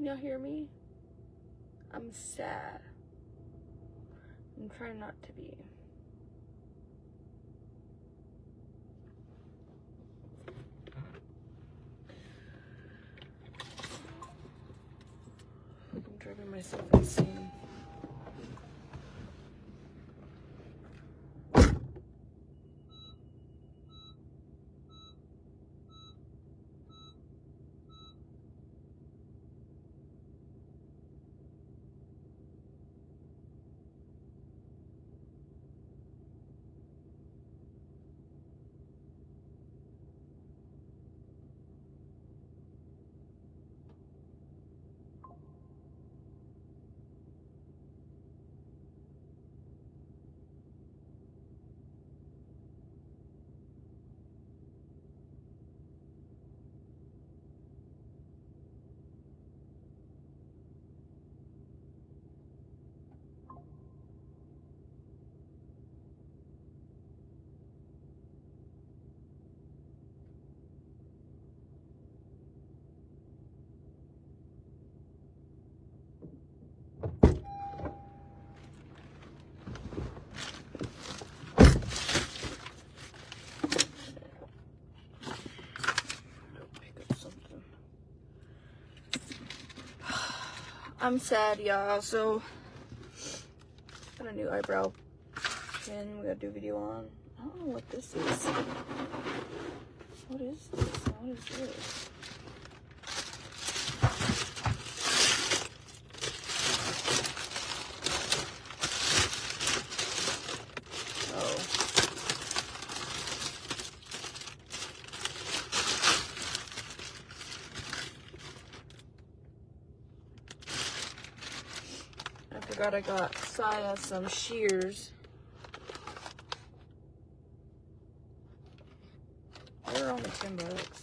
Can y'all hear me? I'm sad. I'm trying not to be. I'm driving myself insane. I'm sad, y'all. So, got a new eyebrow pin we gotta do a video on. I don't know what this is. What is this? What is this? I got Saya some shears. They're only $10.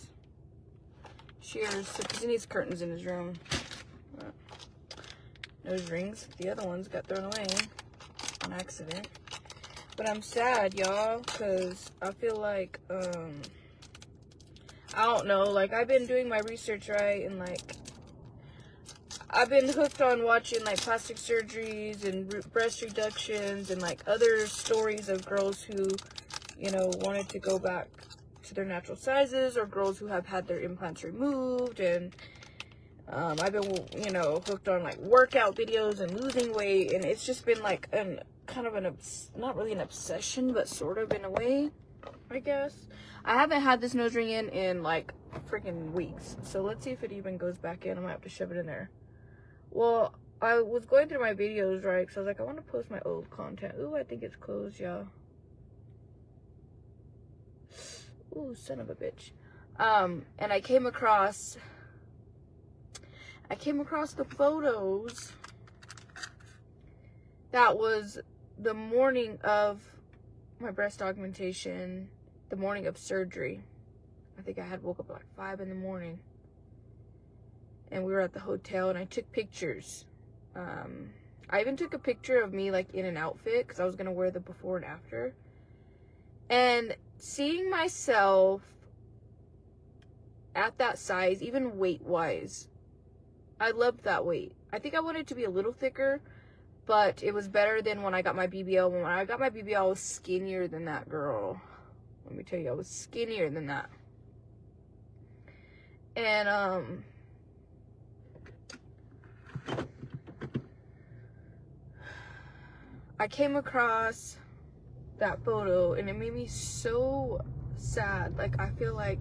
Shears, because he needs curtains in his room. Nose rings. The other ones got thrown away on accident. But I'm sad, y'all, because I feel like, I don't know, like, I've been doing my research, right, and, like, I've been hooked on watching, like, plastic surgeries and breast reductions and, like, other stories of girls who, you know, wanted to go back to their natural sizes, or girls who have had their implants removed. And I've been, you know, hooked on, like, workout videos and losing weight. And it's just been, like, not really an obsession, but sort of in a way, I guess. I haven't had this nose ring in like, freaking weeks. So let's see if it even goes back in. I might have to shove it in there. Well, I was going through my videos, right? Because I was like, I want to post my old content. Ooh, I think it's closed, y'all. Ooh, son of a bitch. And I came across the photos. That was the morning of my breast augmentation, the morning of surgery. I think I had woke up at like 5 in the morning. And we were at the hotel, and I took pictures. I even took a picture of me, like, in an outfit, because I was going to wear the before and after. And seeing myself at that size, even weight-wise, I loved that weight. I think I wanted it to be a little thicker, but it was better than when I got my BBL. When I got my BBL, I was skinnier than that, girl. Let me tell you, I was skinnier than that. And, I came across that photo, and it made me so sad. Like, I feel like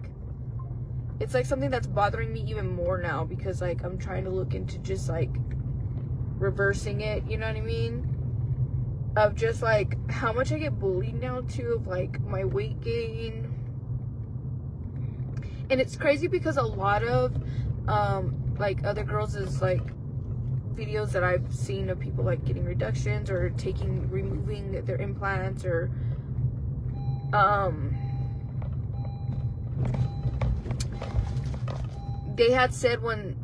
it's like something that's bothering me even more now, because, like, I'm trying to look into just, like, reversing it, you know what I mean? Of just, like, how much I get bullied now, too, of, like, my weight gain. And it's crazy because a lot of, like, other girls is, like, videos that I've seen of people, like, getting reductions or removing their implants, or they had said when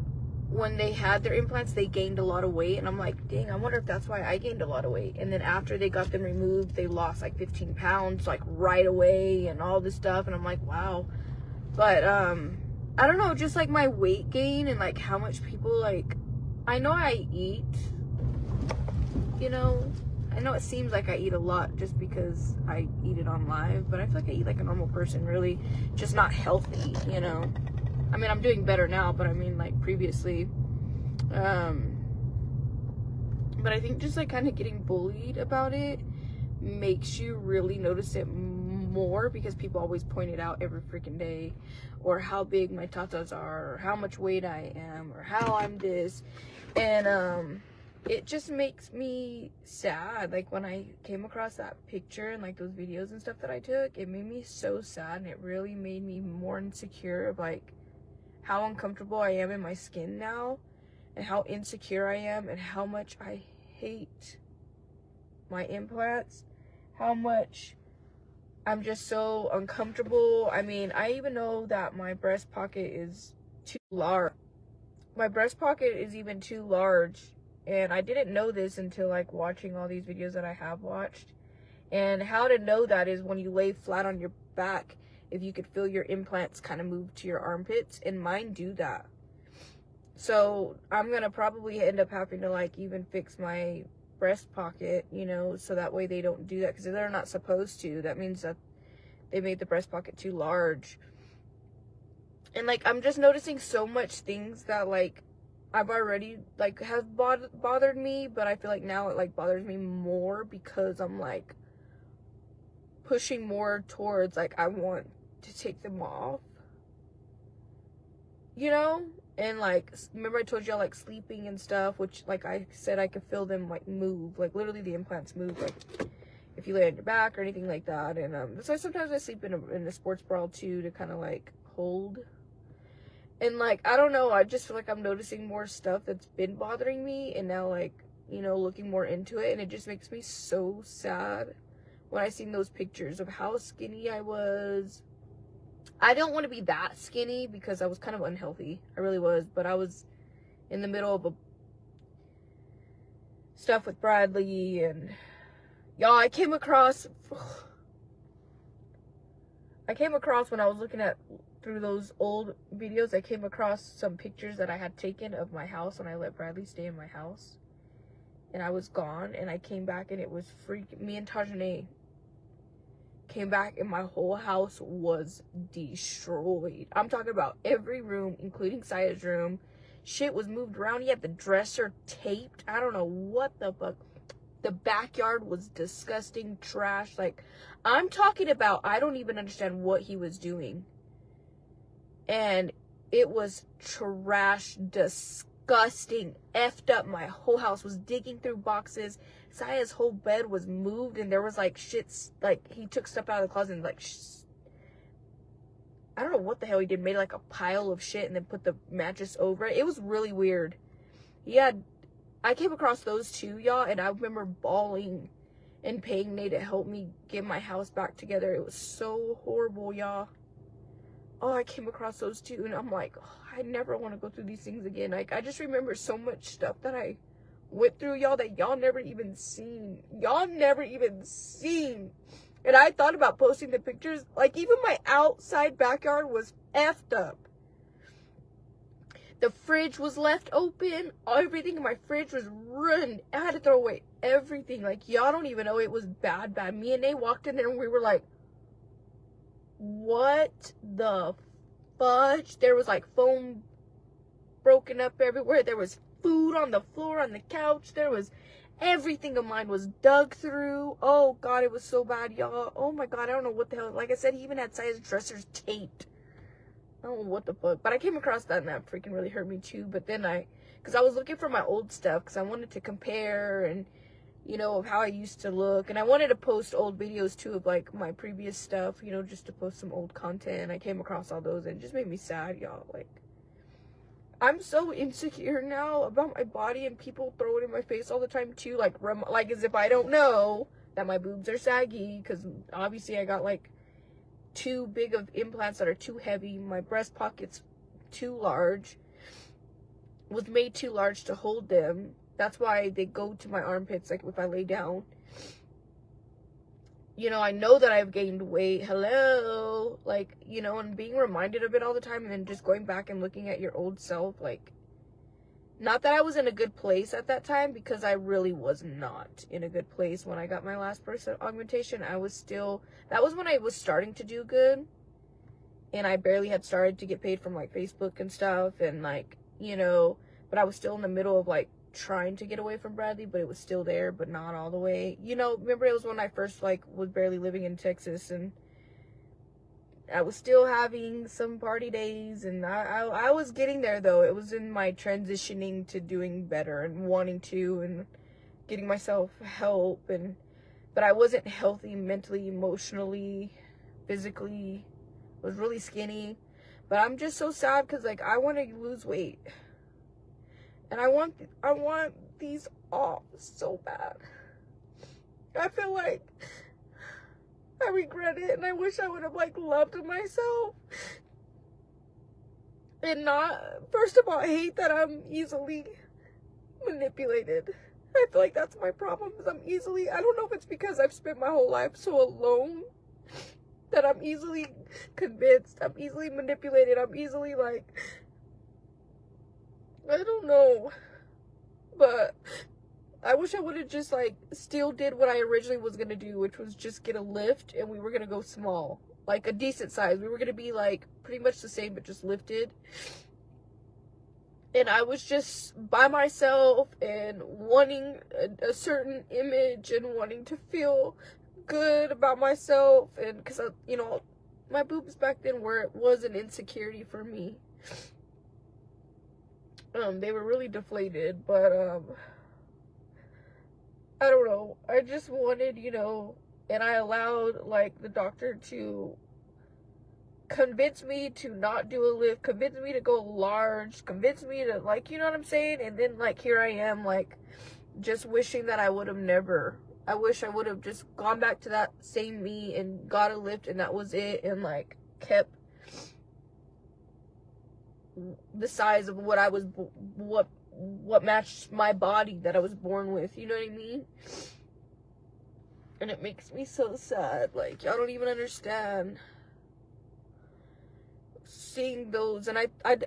they had their implants, they gained a lot of weight. And I'm like, dang, I wonder if that's why I gained a lot of weight. And then after they got them removed, they lost like 15 pounds, like, right away, and all this stuff. And I'm like, wow. But I don't know, just like my weight gain and like how much people like I know I eat, you know, I know it seems like I eat a lot just because I eat it on live, but I feel like I eat like a normal person, really, just not healthy, you know. I mean, I'm doing better now, but I mean, like, previously. But I think just, like, kind of getting bullied about it makes you really notice it more, because people always point it out every freaking day, or how big my tatas are, or how much weight I am, or how I'm this. And, it just makes me sad. Like, when I came across that picture and, like, those videos and stuff that I took, it made me so sad, and it really made me more insecure of, like, how uncomfortable I am in my skin now, and how insecure I am, and how much I hate my implants, how much I'm just so uncomfortable. I mean, I even know that my breast pocket is too large. My breast pocket is even too large, and I didn't know this until, like, watching all these videos that I have watched. And how to know that is when you lay flat on your back, if you could feel your implants kind of move to your armpits, and mine do that. So I'm gonna probably end up having to, like, even fix my breast pocket, you know, so that way they don't do that, because they're not supposed to. That means that they made the breast pocket too large. And, like, I'm just noticing so much things that, like, I've already, like, have bothered me, but I feel like now it, like, bothers me more, because I'm, like, pushing more towards, like, I want to take them off, you know. And, like, remember I told y'all, like, sleeping and stuff, which, like I said, I could feel them, like, move, like, literally the implants move, like, if you lay on your back or anything like that. And so sometimes I sleep in a sports bra too, to kind of, like, hold. And, like, I don't know, I just feel like I'm noticing more stuff that's been bothering me, and now, like, you know, looking more into it, and it just makes me so sad when I seen those pictures of how skinny I was. I don't want to be that skinny, because I was kind of unhealthy. I really was. But I was in the middle of stuff with Bradley, and y'all, I came across when I was looking through those old videos, I came across some pictures that I had taken of my house when I let Bradley stay in my house. And I was gone, and I came back, and it was me and Tajane came back, and my whole house was destroyed. I'm talking about every room, including Saya's room. Shit was moved around. He had the dresser taped. I don't know what the fuck. The backyard was disgusting, trash. Like, I'm talking about, I don't even understand what he was doing. And it was trash, disgusting, effed up. My whole house was digging through boxes. Saya's whole bed was moved, and there was, like, shits, like, he took stuff out of the closet and, like, I don't know what the hell he did, made, like, a pile of shit and then put the mattress over it. It was really weird. I came across those too, y'all, and I remember bawling and paying Nate to help me get my house back together. It was so horrible, y'all. Oh, I came across those too, and I'm like, oh, I never want to go through these things again. Like, I just remember so much stuff that I went through, y'all, that y'all never even seen. Y'all never even seen. And I thought about posting the pictures. Like, even my outside backyard was effed up. The fridge was left open. Everything in my fridge was ruined. I had to throw away everything. Like, y'all don't even know, it was bad. Me and Nate walked in there, and we were like, what the fudge? There was, like, foam broken up everywhere. There was food on the floor, on the couch. There was everything of mine was dug through. Oh god, it was so bad, y'all. Oh my god, I don't know what the hell. Like I said, he even had Saya's dressers taped. I don't know what the fuck. But I came across that, and that freaking really hurt me too. But then because I was looking for my old stuff, because I wanted to compare, and, you know, of how I used to look. And I wanted to post old videos too of, like, my previous stuff, you know, just to post some old content. I came across all those, and it just made me sad, y'all. Like, I'm so insecure now about my body, and people throw it in my face all the time too, like as if I don't know that my boobs are saggy, because obviously I got, like, too big of implants that are too heavy. My breast pocket's too large, was made too large to hold them. That's why they go to my armpits, like, if I lay down. You know, I know that I've gained weight. Hello. Like, you know, and being reminded of it all the time, and then just going back and looking at your old self, like, Not that I was in a good place at that time, because I really was not in a good place when I got my last breast augmentation. I was still, that was when I was starting to do good, and I barely had started to get paid from like Facebook and stuff, and like, you know, but I was still in the middle of like trying to get away from Bradley, but it was still there, but not all the way. You know, remember it was when I first like was barely living in Texas, and I was still having some party days, and I was getting there though. It was in my transitioning to doing better and wanting to, and getting myself help, and but I wasn't healthy mentally, emotionally, physically. I was really skinny. But I'm just so sad because like I want to lose weight. And I want these off so bad. I feel like I regret it, and I wish I would have like loved myself. And not, first of all, I hate that I'm easily manipulated. I feel like that's my problem, is I don't know if it's because I've spent my whole life so alone, that I'm easily convinced, I'm easily manipulated, I'm easily like, I don't know. But I wish I would have just like still did what I originally was gonna do, which was just get a lift, and we were gonna go small, like a decent size. We were gonna be like pretty much the same, but just lifted. And I was just by myself and wanting a certain image and wanting to feel good about myself, and because you know, my boobs back then was an insecurity for me. They were really deflated, but I don't know, I just wanted, you know, and I allowed like the doctor to convince me to not do a lift, convince me to go large, convince me to, like, you know what I'm saying? And then like here I am, like, just wishing that I would have never, I wish I would have just gone back to that same me and got a lift, and that was it, and like kept the size of what I was, what matched my body that I was born with, you know what I mean? And it makes me so sad. Like, y'all don't even understand seeing those. And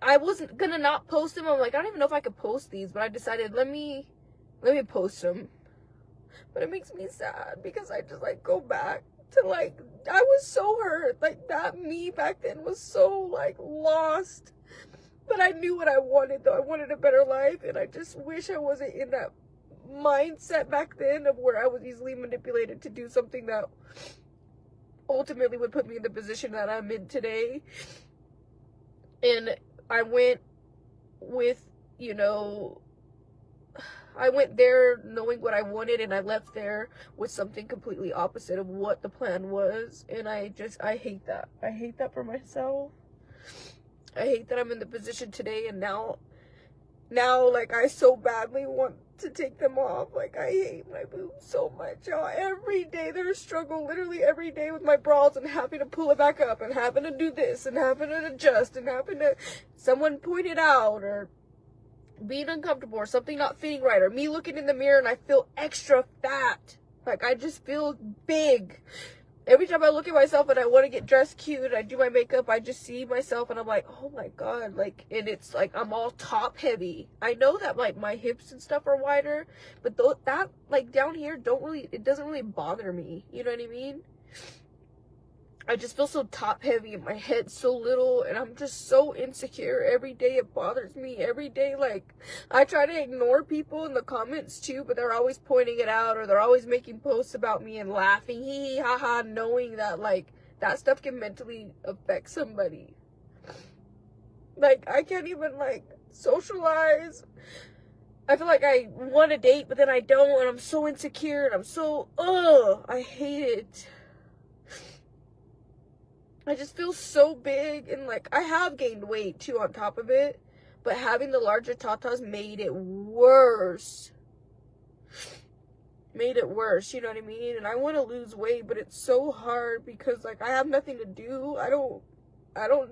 I wasn't gonna not post them. I'm like, I don't even know if I could post these, but I decided let me post them. But it makes me sad because I just like go back to like, I was so hurt. Like, that me back then was so like lost. But I knew what I wanted, though. I wanted a better life, and I just wish I wasn't in that mindset back then of where I was easily manipulated to do something that ultimately would put me in the position that I'm in today. And I went with, you know, I went there knowing what I wanted, and I left there with something completely opposite of what the plan was. And I hate that. I hate that for myself. I hate that I'm in the position today, and now, like, I so badly want to take them off. Like, I hate my boobs so much, y'all. Every day there's a struggle, literally every day, with my bras, and having to pull it back up, and having to do this, and having to adjust, and having to, someone point it out, or being uncomfortable, or something not fitting right, or me looking in the mirror and I feel extra fat. Like, I just feel big. Every time I look at myself and I want to get dressed cute and I do my makeup, I just see myself and I'm like, oh my god, like, and it's like I'm all top heavy. I know that like my hips and stuff are wider, but that like down here it doesn't really bother me. You know what I mean? I just feel so top heavy and my head's so little, and I'm just so insecure. Every day it bothers me. Every day, like, I try to ignore people in the comments too, but they're always pointing it out, or they're always making posts about me and laughing, hee hee ha ha, knowing that like that stuff can mentally affect somebody. Like, I can't even like socialize. I feel like I want to date, but then I don't, and I'm so insecure, and I'm so, I hate it. I just feel so big, and like I have gained weight too on top of it, but having the larger tatas made it worse. Made it worse, you know what I mean? And I want to lose weight, but it's so hard because like I have nothing to do. I don't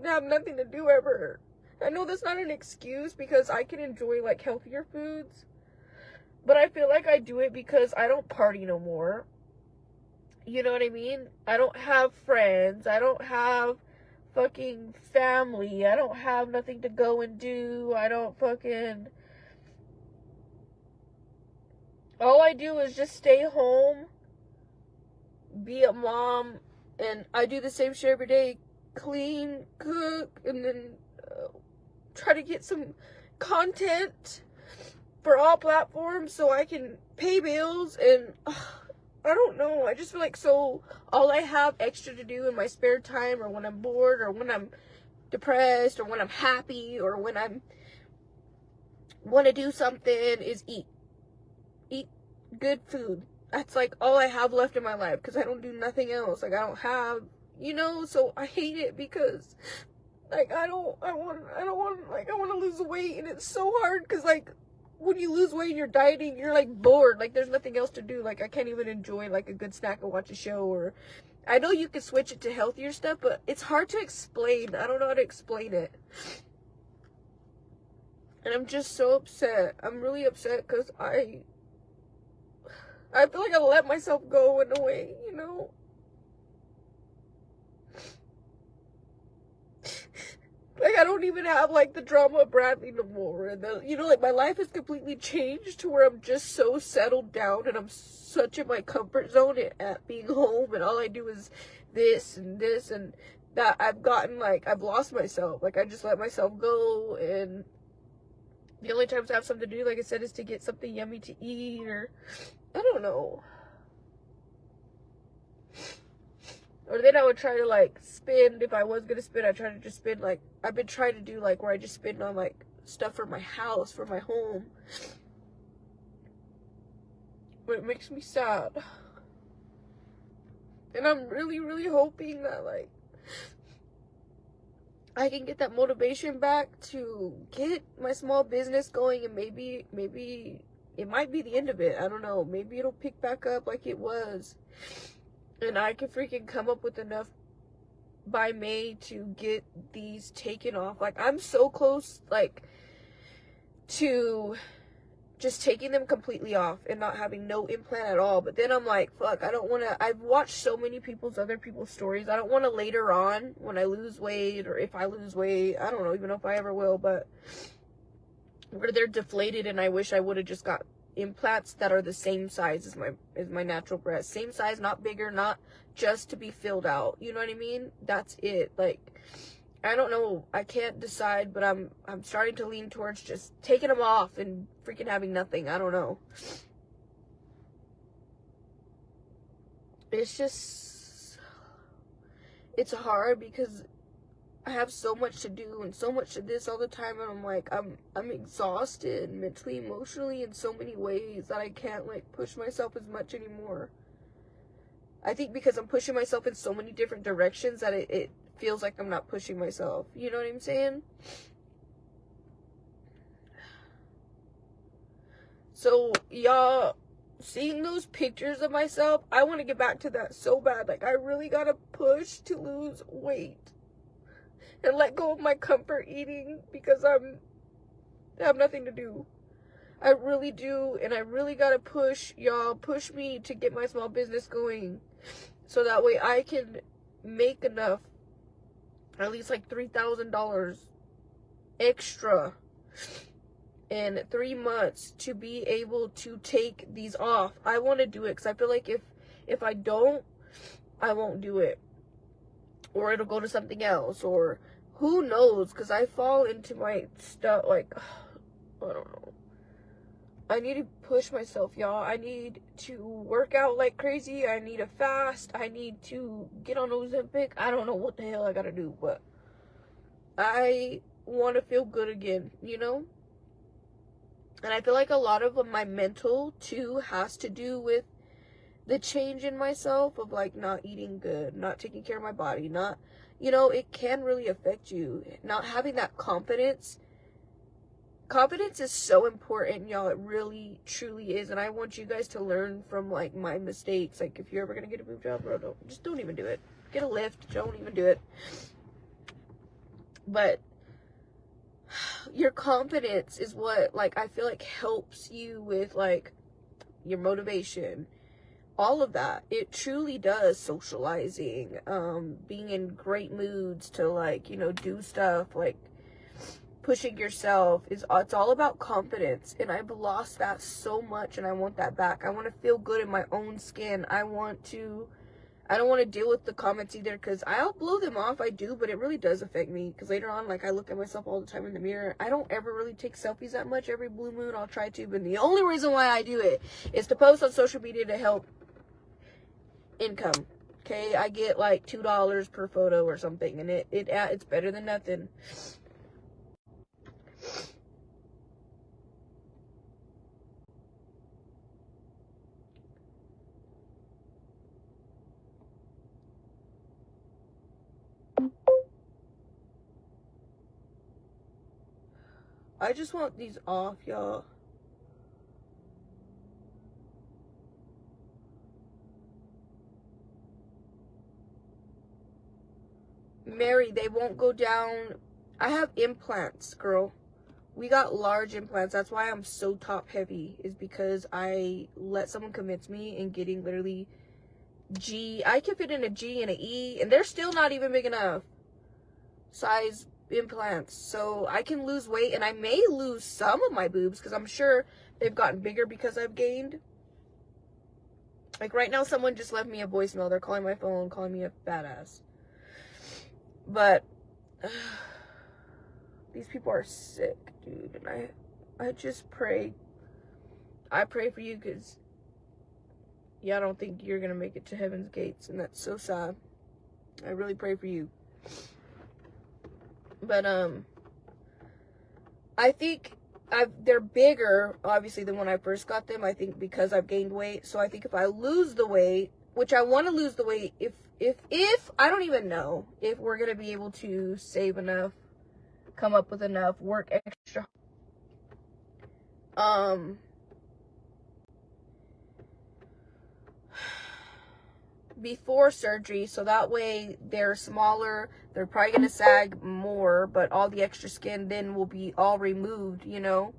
have nothing to do ever. I know that's not an excuse because I can enjoy like healthier foods, but I feel like I do it because I don't party no more. You know what I mean? I don't have friends. I don't have fucking family. I don't have nothing to go and do. I don't fucking all I do is just stay home, be a mom, and I do the same shit every day. Clean, cook, and then try to get some content for all platforms so I can pay bills. And I don't know, I just feel like all I have extra to do in my spare time, or when I'm bored, or when I'm depressed, or when I'm happy, or when I'm want to do something, is eat good food. That's like all I have left in my life, because I don't do nothing else. Like, I don't have, so I hate it, because like I want to lose weight, and it's so hard, because like when you lose weight and you're dieting, you're like bored, like there's nothing else to do. Like, I can't even enjoy like a good snack or watch a show. Or I know you can switch it to healthier stuff, but it's hard to explain. I don't know how to explain it. And I'm just so upset. I'm really upset, because I feel like I let myself go in a way, Like, I don't even have, like, the drama of Bradley no more. And, like, my life has completely changed to where I'm just so settled down, and I'm such in my comfort zone at being home, and all I do is this and this and that. I've lost myself. Like, I just let myself go, and the only times I have something to do, like I said, is to get something yummy to eat, or I don't know. Or then I would try to, like, spend, if I was going to spend, I try to just spend, like, I've been trying to do, like, where I just spend on, like, stuff for my house, for my home. But it makes me sad. And I'm really, really hoping that, like, I can get that motivation back to get my small business going, and maybe it might be the end of it. I don't know. Maybe it'll pick back up like it was. And I can freaking come up with enough by May to get these taken off. Like, I'm so close, like, to just taking them completely off and not having no implant at all. But then I'm like, fuck, I don't want to. I've watched so many other people's stories. I don't want to later on, when I lose weight, or if I lose weight, I don't know even know if I ever will, but where they're deflated, and I wish I would have just got implants that are the same size as my natural breast. Same size, not bigger, not just to be filled out. You know what I mean? That's it. Like, I don't know. I can't decide, but I'm starting to lean towards just taking them off and freaking having nothing. I don't know. It's just, it's hard, because I have so much to do and so much to this all the time, and I'm like, I'm exhausted mentally, emotionally, in so many ways that I can't, like, push myself as much anymore. I think because I'm pushing myself in so many different directions that it feels like I'm not pushing myself. You know what I'm saying? So, y'all, seeing those pictures of myself, I want to get back to that so bad. Like, I really gotta push to lose weight and let go of my comfort eating, because I have nothing to do. I really do, and I really gotta push, y'all. Push me to get my small business going, so that way I can make enough, at least like $3,000 extra in 3 months to be able to take these off. I want to do it, because I feel like if I don't, I won't do it, or it'll go to something else, or who knows, because I fall into my stuff, like, I don't know. I need to push myself, y'all. I need to work out like crazy. I need to fast. I need to get on Ozempic. I don't know what the hell I gotta do, but I want to feel good again, And I feel like a lot of my mental, too, has to do with the change in myself of, like, not eating good, not taking care of my body, not, it can really affect you. Not having that confidence. Confidence is so important, y'all. It really, truly is. And I want you guys to learn from, like, my mistakes. Like, if you're ever going to get a boob job, bro, don't even do it. Get a lift. Don't even do it. But your confidence is what, like, I feel like helps you with, like, your motivation. All of that. It truly does. Socializing, being in great moods to, like, do stuff. Like, pushing yourself. It's all about confidence, and I've lost that so much, and I want that back. I want to feel good in my own skin. I don't want to deal with the comments either, because I'll blow them off. I do, but it really does affect me, because later on, like, I look at myself all the time in the mirror. I don't ever really take selfies that much. Every blue moon I'll try to, but the only reason why I do it is to post on social media to help income. Okay, I get like $2 per photo or something, and it's better than nothing. I just want these off, y'all. Mary, they won't go down. I have implants, girl. We got large implants. That's why I'm so top heavy, is because I let someone convince me in getting literally I can fit in a G and an E, and they're still not even big enough size implants. So I can lose weight, and I may lose some of my boobs, because I'm sure they've gotten bigger because I've gained. Like right now, someone just left me a voicemail. They're calling my phone, calling me a badass. But these people are sick, dude. And I just pray. I pray for you, because I don't think you're going to make it to heaven's gates. And that's so sad. I really pray for you. But, I think they're bigger, obviously, than when I first got them. I think because I've gained weight. So I think if I lose the weight, which I want to lose the weight, if I don't even know if we're going to be able to save enough, come up with enough, work extra. Before surgery, so that way they're smaller, they're probably going to sag more, but all the extra skin then will be all removed, you know,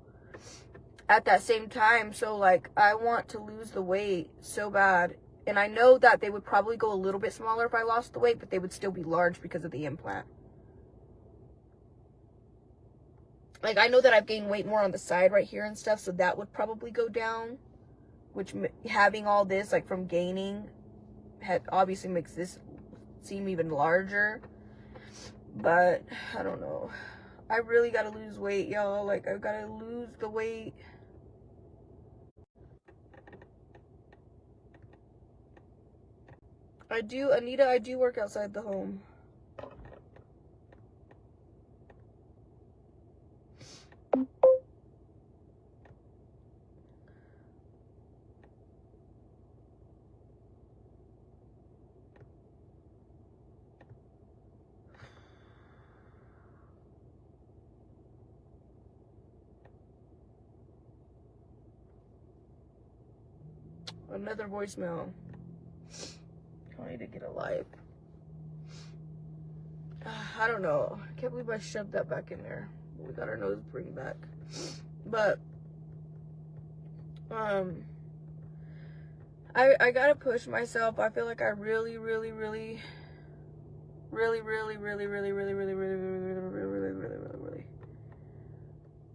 at that same time. So like, I want to lose the weight so bad, and I know that they would probably go a little bit smaller if I lost the weight, but they would still be large because of the implant. Like, I know that I've gained weight more on the side right here and stuff, so that would probably go down, which having all this, like, from gaining obviously makes this seem even larger. But I don't know, I really gotta lose weight, y'all. Like, I've gotta lose the weight. I do, Anita, I do work outside the home. Another voicemail. I need to get a life. I don't know. I can't believe I shoved that back in there. We got our nose ring back. But I gotta push myself. I feel like I really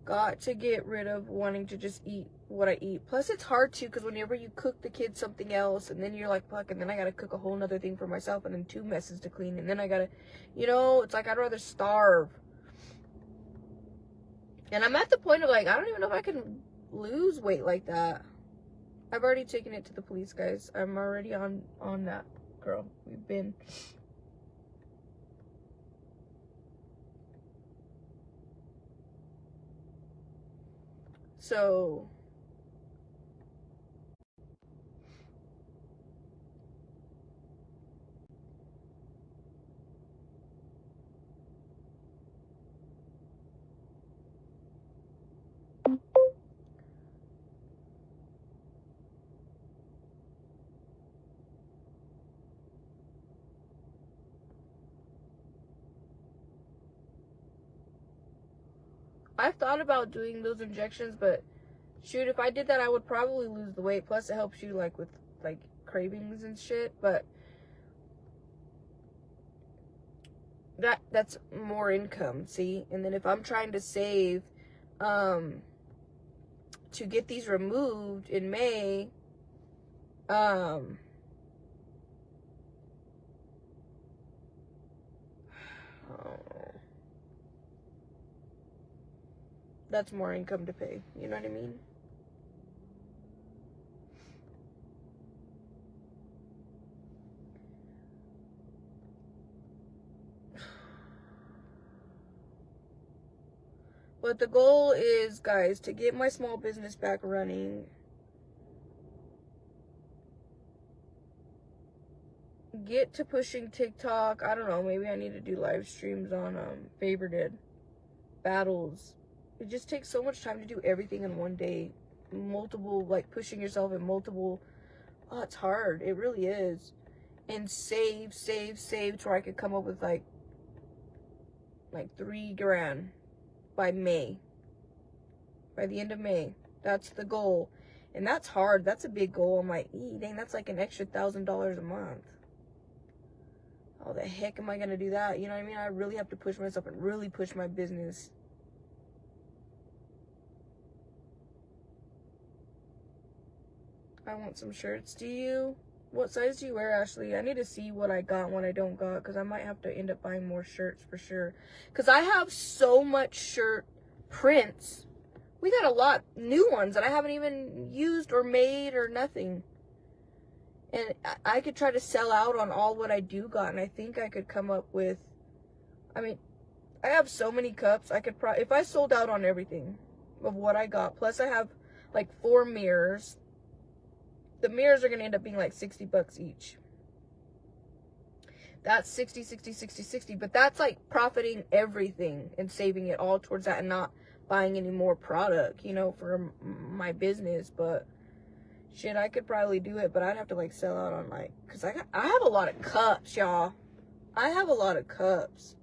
got to get rid of wanting to just eat what I eat. Plus, it's hard too, because whenever you cook the kids something else, and then you're like, fuck, and then I gotta cook a whole nother thing for myself, and then 2 messes to clean, and then I gotta, you know, it's like I'd rather starve. And I'm at the point of like, I don't even know if I can lose weight like that. I've already taken it to the police, guys. I'm already on that, girl. We've been. So I've thought about doing those injections, but shoot, if I did that, I would probably lose the weight. Plus, it helps you like with like cravings and shit. But that's more income, see? And then if I'm trying to save to get these removed in May, that's more income to pay. You know what I mean? But the goal is, guys, to get my small business back running. Get to pushing TikTok. I don't know, maybe I need to do live streams on favorited battles. It just takes so much time to do everything in one day. Multiple, like, pushing yourself in multiple. Oh, it's hard. It really is. And save to where I could come up with like $3 grand by May. By the end of May. That's the goal. And that's hard. That's a big goal. I'm like, dang, that's like an extra $1,000 a month. How the heck am I going to do that? You know what I mean? I really have to push myself and really push my business. I want some shirts. Do you? What size do you wear, Ashley? I need to see what I got and what I don't got, because I might have to end up buying more shirts for sure. Because I have so much shirt prints. We got a lot new ones that I haven't even used or made or nothing. And I could try to sell out on all what I do got, and I think I could come up with, I mean, I have so many cups. I could probably, if I sold out on everything of what I got, plus I have like 4 mirrors. The mirrors are going to end up being like $60 each. That's 60, 60, 60, 60. But that's like profiting everything and saving it all towards that and not buying any more product, you know, for my business. But shit, I could probably do it, but I'd have to like sell out on like, because I have a lot of cups, y'all. I have a lot of cups.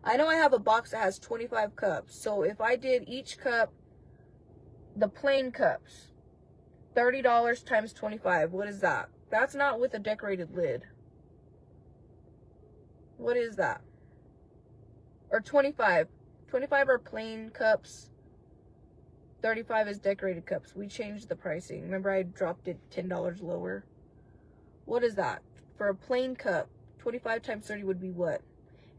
I know I have a box that has 25 cups. So if I did each cup, the plain cups, $30 times 25. What is that? That's not with a decorated lid. What is that? Or 25. 25 are plain cups. 35 is decorated cups. We changed the pricing. Remember, I dropped it $10 lower. What is that? For a plain cup, 25 times 30 would be what?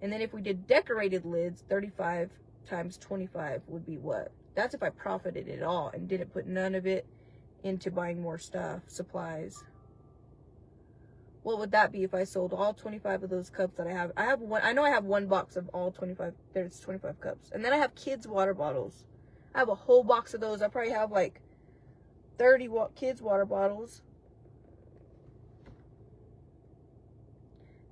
And then if we did decorated lids, 35 times 25 would be what? That's if I profited at all and didn't put none of it into buying more stuff, supplies. What would that be if I sold all 25 of those cups that I have? I know I have one box of all 25. There's 25 cups. And then I have kids' water bottles. I have a whole box of those. I probably have like 30 kids' water bottles.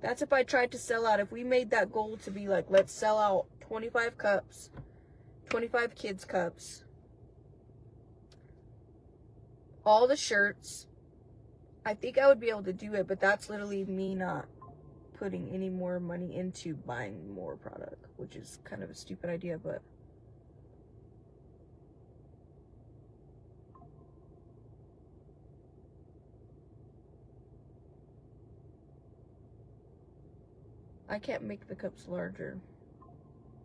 That's if I tried to sell out. If we made that goal to be like, let's sell out 25 cups, 25 kids' cups, all the shirts, I think I would be able to do it, but that's literally me not putting any more money into buying more product, which is kind of a stupid idea, but I can't make the cups larger.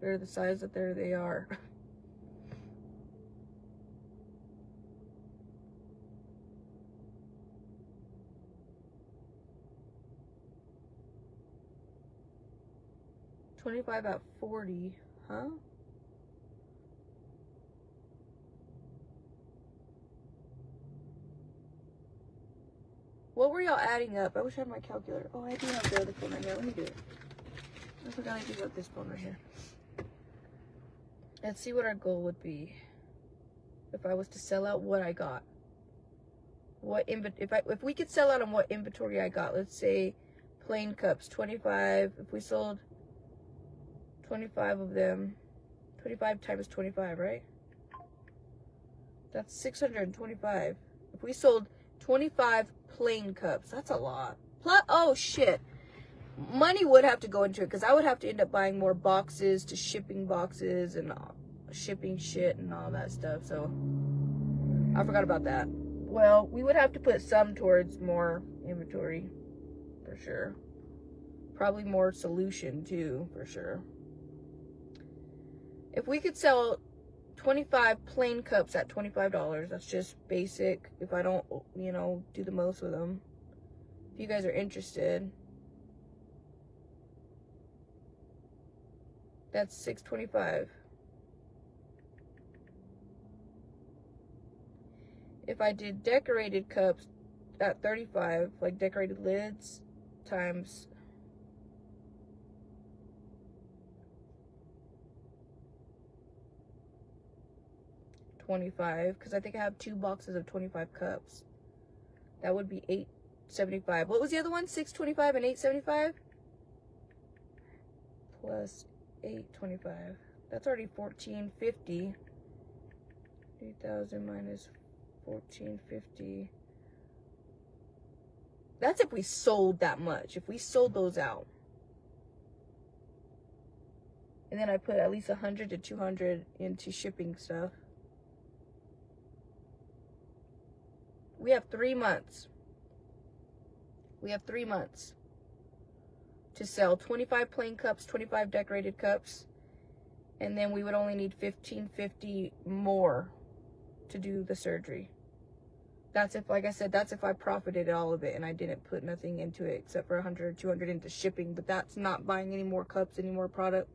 They're the size that they are. $25 at 40, huh? What were y'all adding up? I wish I had my calculator. Oh, I do have the other phone right here. Let me do it. I forgot I do got this phone right here. Let's see what our goal would be if I was to sell out what I got. If we could sell out on what inventory I got, let's say plain cups, 25. If we sold 25 of them, 25 times 25, right? That's 625. If we sold 25 plain cups, that's a lot. Plus, oh shit, money would have to go into it, because I would have to end up buying more boxes to shipping boxes and shipping shit and all that stuff. So I forgot about that. Well, we would have to put some towards more inventory for sure. Probably more solution too, for sure. If we could sell 25 plain cups at $25, that's just basic. If I don't, you know, do the most with them. If you guys are interested, that's $6.25. If I did decorated cups at 35, like decorated lids times $25, because I think I have 2 boxes of 25 cups. That would be $8.75. What was the other one? $6.25 and $8.75? Plus $8.25. That's already $14.50. 3,000 minus $14.50. That's if we sold that much. If we sold those out. And then I put at least 100 to 200 into shipping stuff. We have 3 months. We have 3 months to sell 25 plain cups, 25 decorated cups, and then we would only need $15.50 more to do the surgery. That's if, like I said, that's if I profited all of it and I didn't put nothing into it except for 100 or 200 into shipping, but that's not buying any more cups, any more product.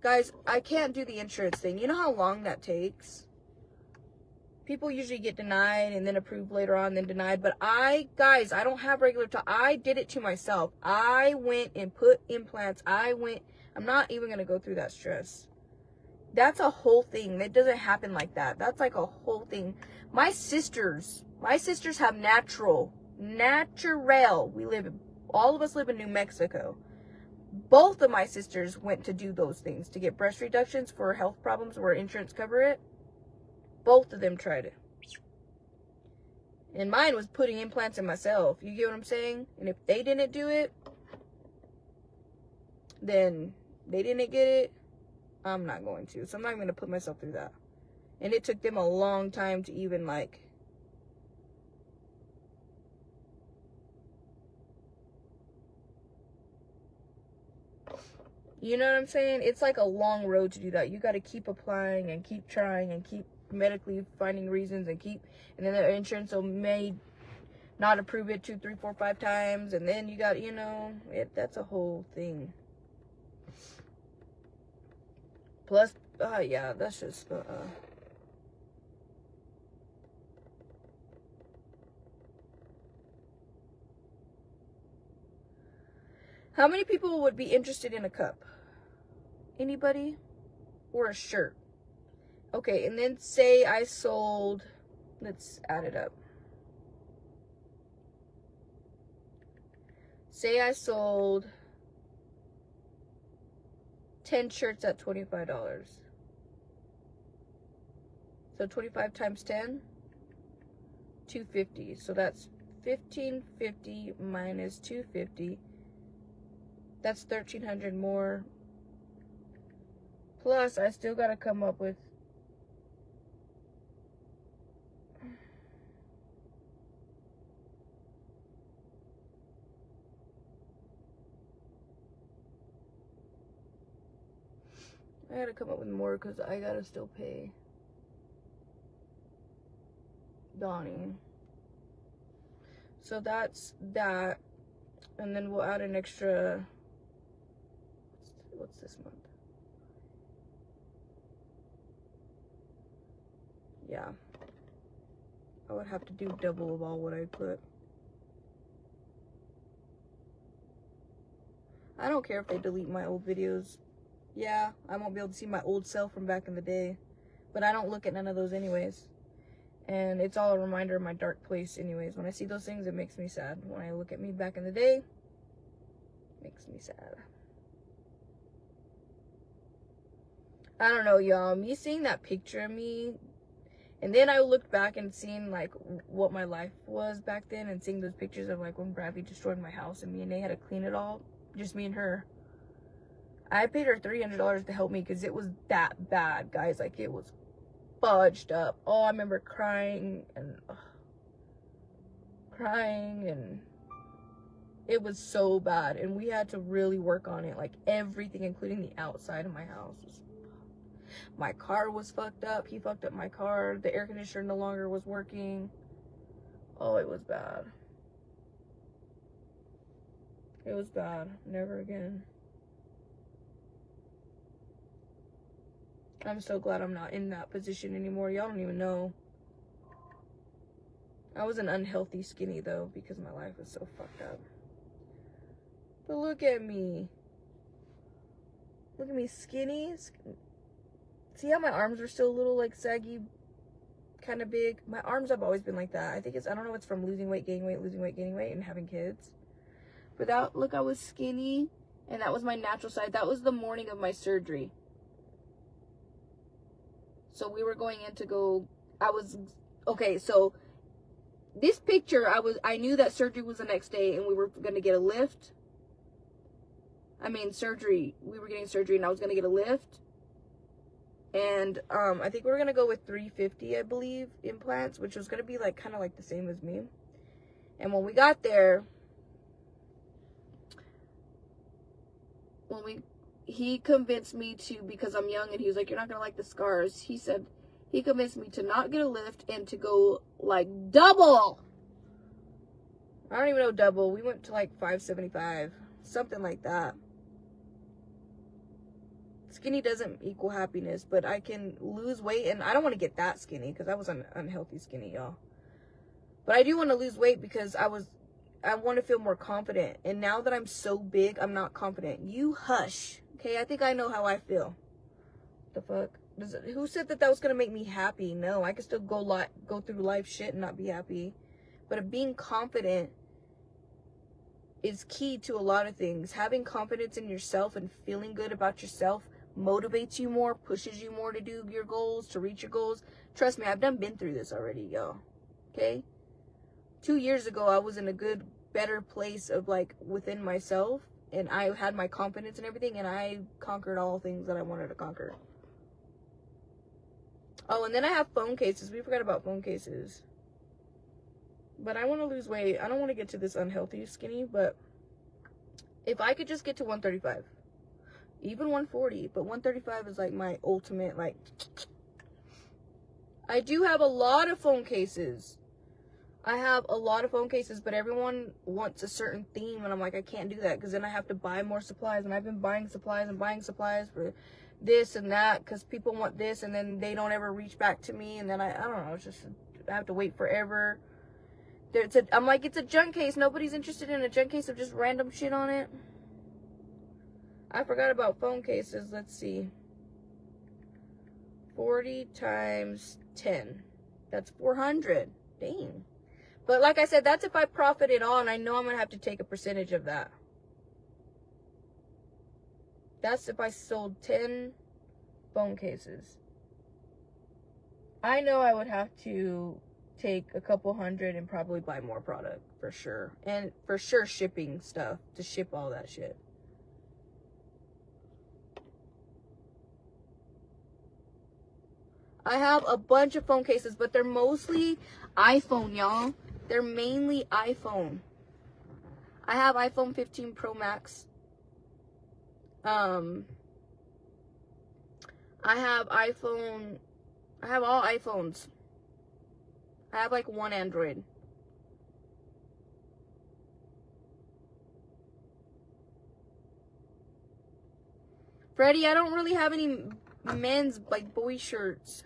Guys, I can't do the insurance thing. You know how long that takes? People usually get denied and then approved later on, then denied. But guys, I don't have regular time. I did it to myself. I went and put implants. I'm not even going to go through that stress. That's a whole thing. It doesn't happen like that. That's like a whole thing. My sisters have natural. All of us live in New Mexico. Both of my sisters went to do those things, to get breast reductions for health problems where insurance cover it. Both of them tried it. And mine was putting implants in myself. You get what I'm saying? And if they didn't do it, then they didn't get it. I'm not going to. So I'm not going to put myself through that. And it took them a long time to even like... You know what I'm saying? It's like a long road to do that. You got to keep applying and keep trying and keep medically finding reasons and then the insurance may not approve it 2, 3, 4, 5 times. And then you got, you know, that's a whole thing. Plus, yeah, that's just, How many people would be interested in a cup? Anybody? Or a shirt? Okay, and then say I sold, let's add it up. Say I sold 10 shirts at $25. So 25 times 10, $250. So that's $1,550 minus $250. That's $1,300 more. Plus, I still gotta come up with more because I gotta still pay Donnie. So that's that. And then we'll add an extra, what's this month? Yeah. I would have to do double of all what I put. I don't care if they delete my old videos. Yeah, I won't be able to see my old self from back in the day. But I don't look at none of those anyways. And it's all a reminder of my dark place anyways. When I see those things, it makes me sad. When I look at me back in the day, it makes me sad. I don't know, y'all. Me seeing that picture of me, and then I looked back and seeing like what my life was back then, and seeing those pictures of like when Bradley destroyed my house and me and Nate had to clean it all, just me and her. I paid her $300 to help me because it was that bad, guys. Like, it was fudged up. Oh, I remember crying crying, and it was so bad, and we had to really work on it, like everything, including the outside of my house. My car was fucked up. He fucked up my car. The air conditioner no longer was working. Oh, it was bad. It was bad. Never again. I'm so glad I'm not in that position anymore. Y'all don't even know. I was an unhealthy skinny, though, because my life was so fucked up. But look at me. Look at me, skinny. See how my arms are still a little, like, saggy, kind of big? My arms have always been like that. I think it's, I don't know, it's from losing weight, gaining weight, losing weight, gaining weight, and having kids. But that, look, I was skinny, and that was my natural side. That was the morning of my surgery. So we were going in to go, okay, so this picture, I knew that surgery was the next day, and we were going to get a lift. Surgery. We were getting surgery, and I was going to get a lift. And I think we were going to go with 350, I believe, implants, which was going to be like kind of like the same as me. And when we got there, he convinced me to, because I'm young, and he was like, you're not going to like the scars. He convinced me to not get a lift and to go like double. I don't even know double. We went to like 575, something like that. Skinny doesn't equal happiness, but I can lose weight, and I don't want to get that skinny because I was an unhealthy skinny, y'all. But I do want to lose weight because I want to feel more confident. And now that I'm so big, I'm not confident. You hush. Okay, I think I know how I feel. The fuck? Who said that was going to make me happy? No, I can still go through life shit and not be happy. But being confident is key to a lot of things. Having confidence in yourself and feeling good about yourself motivates you more, pushes you more to do your goals, to reach your goals. Trust me, I've been through this already, y'all. Okay? 2 years ago, I was in a better place of like within myself, and I had my confidence and everything, and I conquered all things that I wanted to conquer. Oh, and then I have phone cases. We forgot about phone cases. But I want to lose weight. I don't want to get to this unhealthy skinny, but if I could just get to 135, even 140, but 135 is like my ultimate, like, I do have a lot of phone cases. I have a lot of phone cases, but everyone wants a certain theme, and I'm like, I can't do that, because then I have to buy more supplies, and I've been buying supplies for this and that, because people want this, and then they don't ever reach back to me, and then I don't know, it's just, I have to wait forever. I'm like, it's a junk case. Nobody's interested in a junk case of just random shit on it. I forgot about phone cases. Let's see. 40 times 10. That's 400. Dang. But like I said, that's if I profit it all, and I know I'm going to have to take a percentage of that. That's if I sold 10 phone cases. I know I would have to take a couple hundred and probably buy more product for sure. And for sure shipping stuff to ship all that shit. I have a bunch of phone cases, but they're mostly iPhone, y'all. They're mainly iPhone. I have iPhone 15 Pro Max. I have all iPhones. I have like one Android. Freddie, I don't really have any men's, like, boy shirts.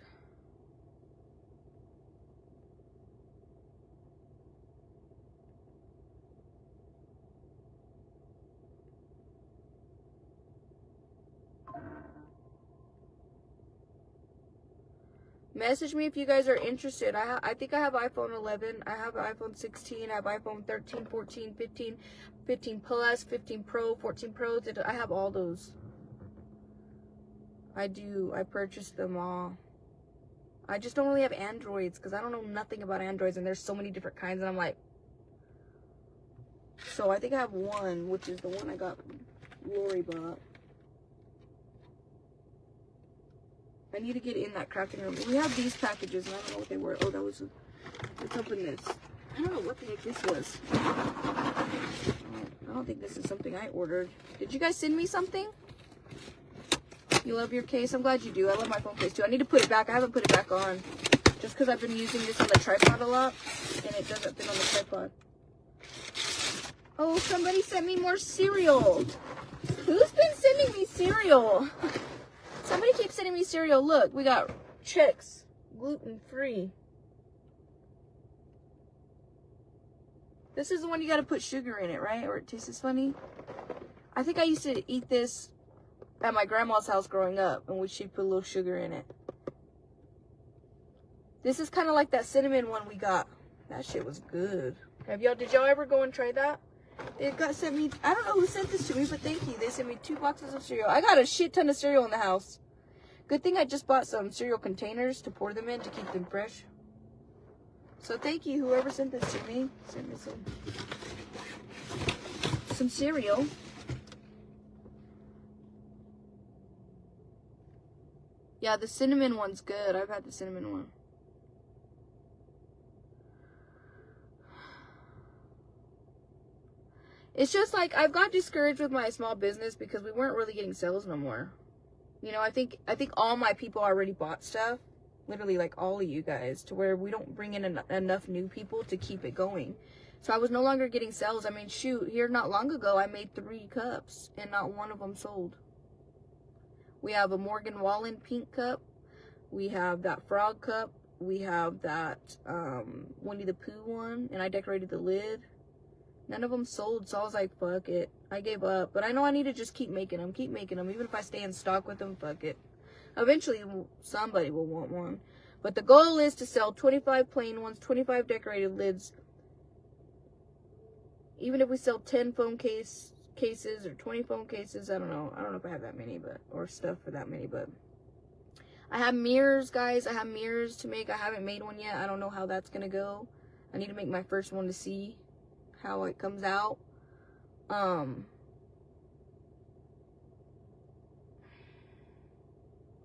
Message me if you guys are interested. I think I have iPhone 11. I have iPhone 16. I have iPhone 13, 14, 15, 15 Plus, 15 Pro, 14 Pro. I have all those. I do. I purchased them all. I just don't really have Androids because I don't know nothing about Androids, and there's so many different kinds, and I'm like... So I think I have one, which is the one I got Lori bought. I need to get in that crafting room. We have these packages, and I don't know what they were. Oh, that was... Let's open this. I don't know what the heck this was. I don't think this is something I ordered. Did you guys send me something? You love your case? I'm glad you do. I love my phone case too. I need to put it back. I haven't put it back on. Just because I've been using this on the tripod a lot. And it doesn't fit on the tripod. Oh, somebody sent me more cereal. Who's been sending me cereal? Somebody keeps sending me cereal. Look, we got Chex. Gluten-free. This is the one you gotta put sugar in it, right? Or it tastes funny. I think I used to eat this at my grandma's house growing up, in which she put a little sugar in it. This is kind of like that cinnamon one we got. That shit was good. Did y'all ever go and try that? It got sent me, I don't know who sent this to me, but thank you. They sent me 2 boxes of cereal. I got a shit ton of cereal in the house. Good thing I just bought some cereal containers to pour them in to keep them fresh. So thank you, whoever sent this to me. Sent me some cereal. Yeah, the cinnamon one's good. I've had the cinnamon one. It's just like I've got discouraged with my small business because we weren't really getting sales no more. You know, I think all my people already bought stuff. Literally, like all of you guys, to where we don't bring in enough new people to keep it going. So I was no longer getting sales. I mean, shoot, here not long ago, I made 3 cups and not one of them sold. We have a Morgan Wallen pink cup. We have that frog cup. We have that Winnie the Pooh one, and I decorated the lid. None of them sold, so I was like, fuck it. I gave up, but I know I need to just keep making them. Even if I stay in stock with them, fuck it. Eventually, somebody will want one. But the goal is to sell 25 plain ones, 25 decorated lids. Even if we sell 10 phone cases or 20 phone cases, I don't know. I don't know if I have that many, or stuff for that many, but I have mirrors, guys. I have mirrors to make. I haven't made one yet. I don't know how that's going to go. I need to make my first one to see how it comes out.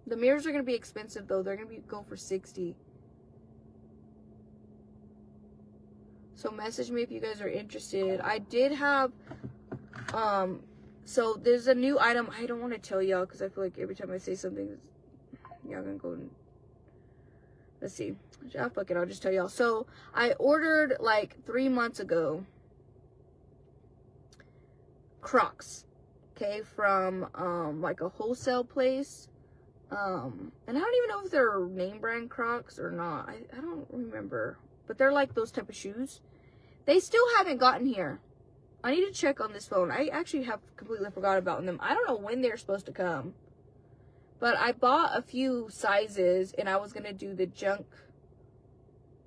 The mirrors are going to be expensive, though. They're going to go for $60. So message me if you guys are interested. I did have, so there's a new item. I don't want to tell y'all because I feel like every time I say something, y'all going to go and, let's see. Ah, fuck it. I'll just tell y'all. So I ordered like 3 months ago Crocs, okay, from like a wholesale place. And I don't even know if they're name brand Crocs or not. I don't remember. But they're like those type of shoes. They still haven't gotten here. I need to check on this phone. I actually have completely forgot about them. I don't know when they're supposed to come. But I bought a few sizes and I was going to do the junk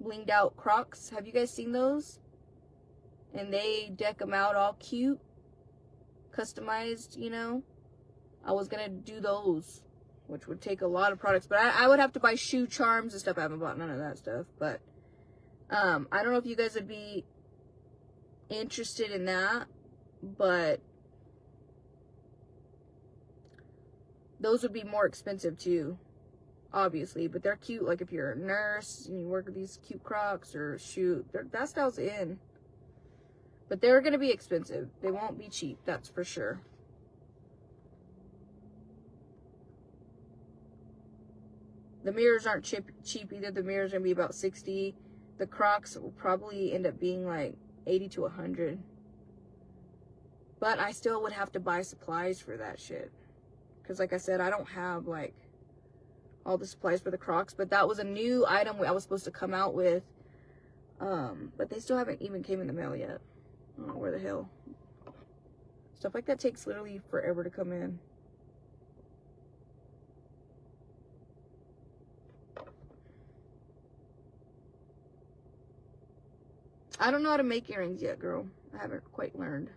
blinged out Crocs. Have you guys seen those? And they deck them out all cute. Customized, you know. I was going to do those, which would take a lot of products. But I would have to buy shoe charms and stuff. I haven't bought none of that stuff. But I don't know if you guys would be interested in that. But those would be more expensive too, obviously. But they're cute. Like if you're a nurse and you work with these cute Crocs or shoot, that style's in. But they're going to be expensive. They won't be cheap, that's for sure. The mirrors aren't cheap either. The mirrors are going to be about $60. The Crocs will probably end up being like $80 to $100. But I still would have to buy supplies for that shit. Because like I said, I don't have like all the supplies for the Crocs. But that was a new item I was supposed to come out with. But they still haven't even came in the mail yet. I don't know where the hell. Stuff like that takes literally forever to come in. I don't know how to make earrings yet, girl. I haven't quite learned.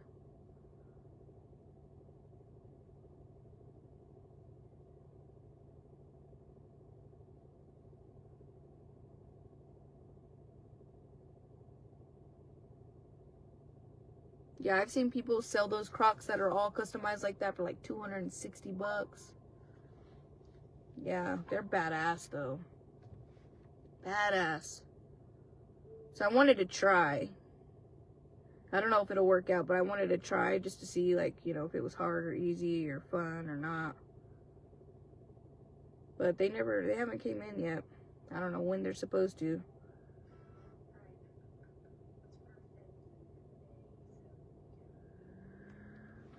Yeah, I've seen people sell those Crocs that are all customized like that for like $260. Yeah, they're badass though. Badass. So I wanted to try. I don't know if it'll work out, but I wanted to try just to see, like, you know, if it was hard or easy or fun or not. But they haven't came in yet. I don't know when they're supposed to.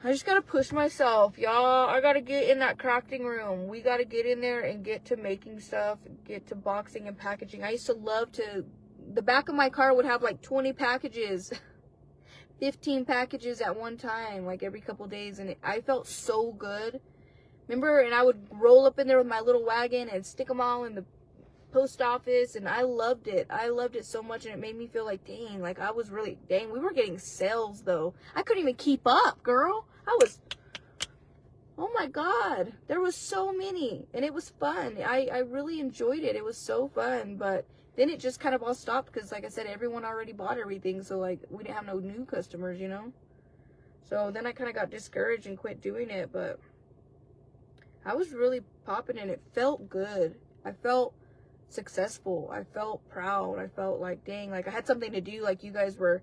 I just gotta push myself, y'all. I gotta get in that crafting room. We gotta get in there and get to making stuff, get to boxing and packaging. I used to love to, the back of my car would have like 20 packages, 15 packages at one time, like every couple days. And I felt so good. Remember, and I would roll up in there with my little wagon and stick them all in the post office, and I loved it. I loved it so much, and it made me feel like, dang, like I was really, dang, we were getting sales though. I couldn't even keep up, girl. Oh my God, there was so many, and it was fun. I really enjoyed it. It was so fun, but then it just kind of all stopped because, like I said, everyone already bought everything, so like we didn't have no new customers, you know? So then I kind of got discouraged and quit doing it, but I was really popping, and it felt good. I felt successful. I felt proud. I felt like, dang, like I had something to do. Like you guys were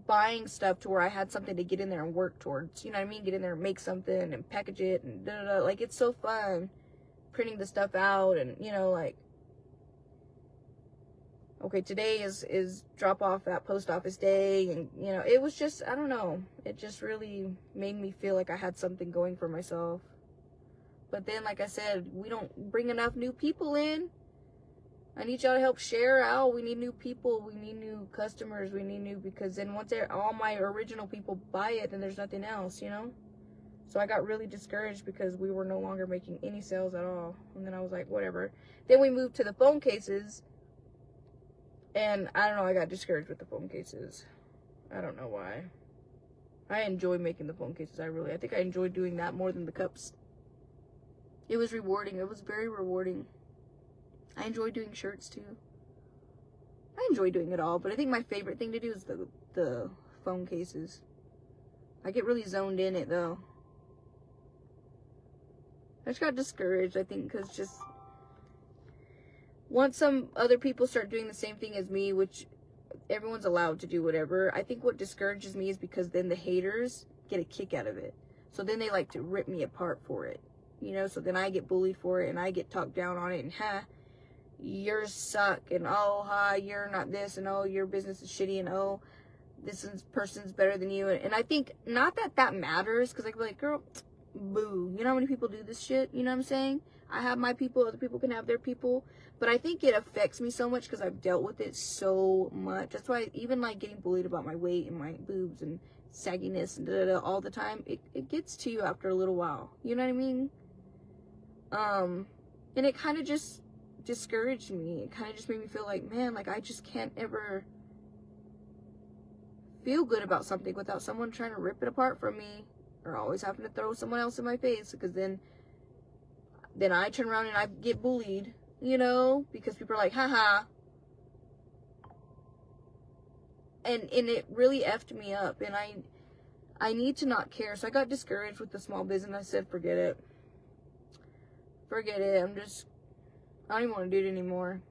buying stuff to where I had something to get in there and work towards. You know what I mean? Get in there and make something and package it and da da da. Like it's so fun printing the stuff out, and you know, like, okay, today is drop off at post office day, and you know, it was just, I don't know, it just really made me feel like I had something going for myself. But then, like I said, we don't bring enough new people in. I need y'all to help share out. We need new people. We need new customers. We need new, because then once all my original people buy it, then there's nothing else, you know? So I got really discouraged because we were no longer making any sales at all. And then I was like, whatever. Then we moved to the phone cases. And I don't know, I got discouraged with the phone cases. I don't know why. I enjoy making the phone cases. I think I enjoyed doing that more than the cups. It was rewarding. It was very rewarding. I enjoy doing shirts too. I enjoy doing it all, but I think my favorite thing to do is the phone cases. I get really zoned in it though. I just got discouraged, I think, because just once some other people start doing the same thing as me, which everyone's allowed to do whatever, I think what discourages me is because then the haters get a kick out of it. So then they like to rip me apart for it. You know, so then I get bullied for it, and I get talked down on it, and yours suck, and oh, you're not this, and oh, your business is shitty, and oh, person's better than you. And I think, not that that matters, because I can be like, girl, boo. You know how many people do this shit? You know what I'm saying? I have my people, other people can have their people, but I think it affects me so much because I've dealt with it so much. That's why even like getting bullied about my weight and my boobs and sagginess and all the time, it gets to you after a little while. You know what I mean? And it kind of just discouraged me. It kind of just made me feel like, man, like I just can't ever feel good about something without someone trying to rip it apart from me, or always having to throw someone else in my face, because then I turn around and I get bullied, you know, because people are like, haha. And it really effed me up, and I need to not care. So I got discouraged with the small business. I said, forget it. Forget it. I don't even want to do it anymore.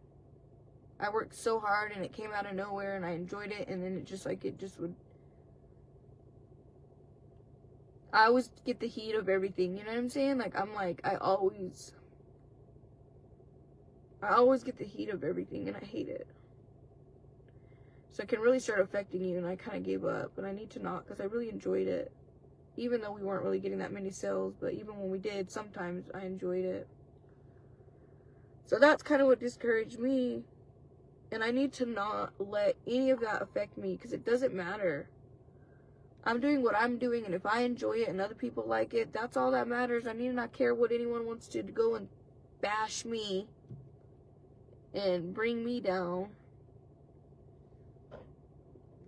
I worked so hard, and it came out of nowhere, and I enjoyed it, and then I always get the heat of everything, you know what I'm saying? Like, I always get the heat of everything, and I hate it. So it can really start affecting you, and I kind of gave up, but I need to not, because I really enjoyed it. Even though we weren't really getting that many sales, but even when we did, sometimes I enjoyed it. So that's kind of what discouraged me. And I need to not let any of that affect me, because it doesn't matter. I'm doing what I'm doing, and if I enjoy it and other people like it, that's all that matters. I need to not care what anyone wants to go and bash me and bring me down.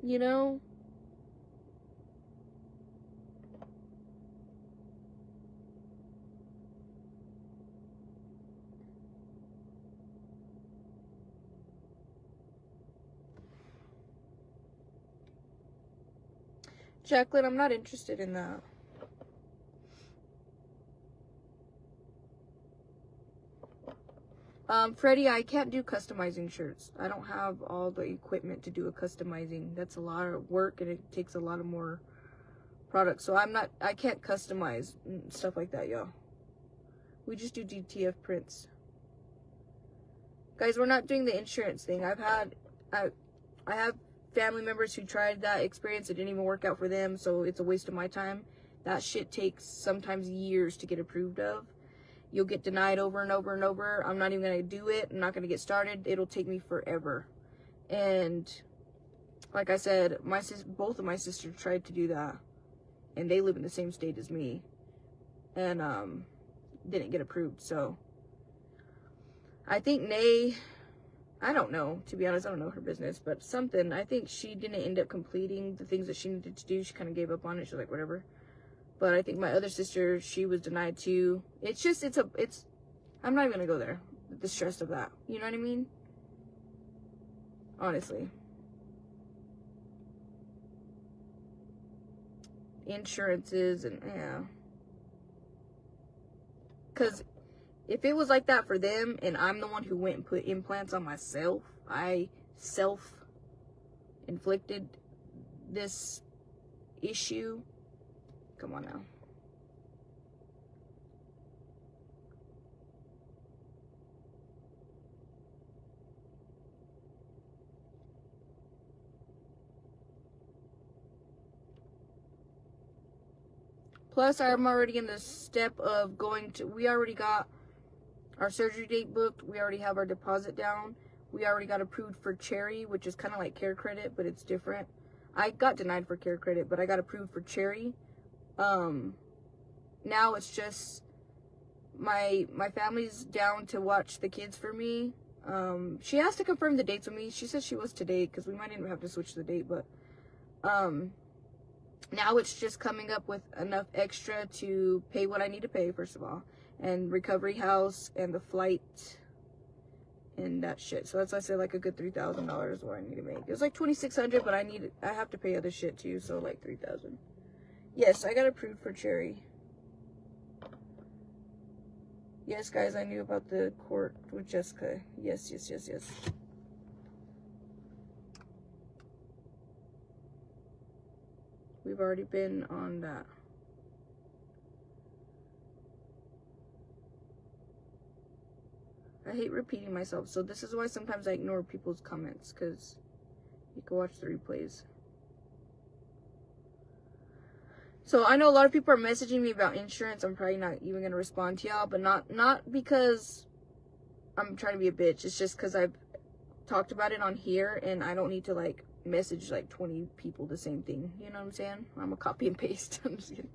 You know? Jacqueline, I'm not interested in that. Freddie, I can't do customizing shirts. I don't have all the equipment to do a customizing. That's a lot of work and it takes a lot of more products. So I can't customize stuff like that, y'all. We just do DTF prints. Guys, we're not doing the insurance thing. I have family members who tried that experience. It didn't even work out for them, so it's a waste of my time. That shit takes sometimes years to get approved of. You'll get denied over and over and over. I'm not even going to do it. I'm not going to get started. It'll take me forever. And like I said, both of my sisters tried to do that. And they live in the same state as me. And didn't get approved. So I think I don't know. To be honest, I don't know her business. But something, I think she didn't end up completing the things that she needed to do. She kind of gave up on it. She's like, whatever. But I think my other sister, she was denied too. It's just, I'm not even going to go there. The stress of that. You know what I mean? Honestly. Insurances and, yeah. Because if it was like that for them and I'm the one who went and put implants on myself, I self-inflicted this issue. Come on now. Plus, I'm already in the step of we already got our surgery date booked. We already have our deposit down. We already got approved for Cherry, which is kind of like Care Credit, but it's different. I got denied for Care Credit, but I got approved for Cherry. Now it's just my family's down to watch the kids for me. She has to confirm the dates with me. She said she was today because we might even have to switch the date, but now it's just coming up with enough extra to pay what I need to pay, first of all, and recovery house and the flight and that shit. So that's why I said like a good $3,000 is what I need to make. It was like $2,600, but I have to pay other shit too, so like $3,000. Yes, I got approved for Cherry. Yes, guys, I knew about the court with Jessica. Yes. We've already been on that. I hate repeating myself, so this is why sometimes I ignore people's comments, because you can watch the replays. So I know a lot of people are messaging me about insurance. I'm probably not even going to respond to y'all, but not because I'm trying to be a bitch. It's just because I've talked about it on here, and I don't need to, like, message, like, 20 people the same thing. You know what I'm saying? I'm a copy and paste. I'm just kidding.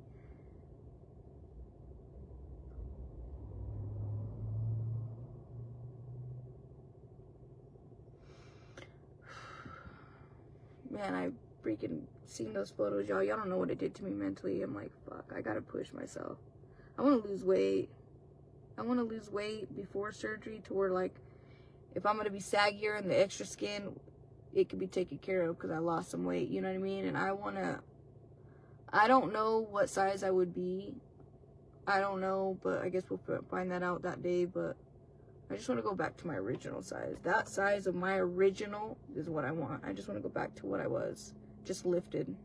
Man, I freaking seen those photos, y'all. Y'all don't know what it did to me mentally. I'm like, fuck, I gotta push myself. I want to lose weight. I want to lose weight before surgery to where, like, if I'm gonna be saggier and the extra skin, it could be taken care of because I lost some weight. You know what I mean? And I don't know what size I would be. I don't know, but I guess we'll find that out that day. But I just want to go back to my original size. That size of my original is what I want. I just want to go back to what I was. Just lifted.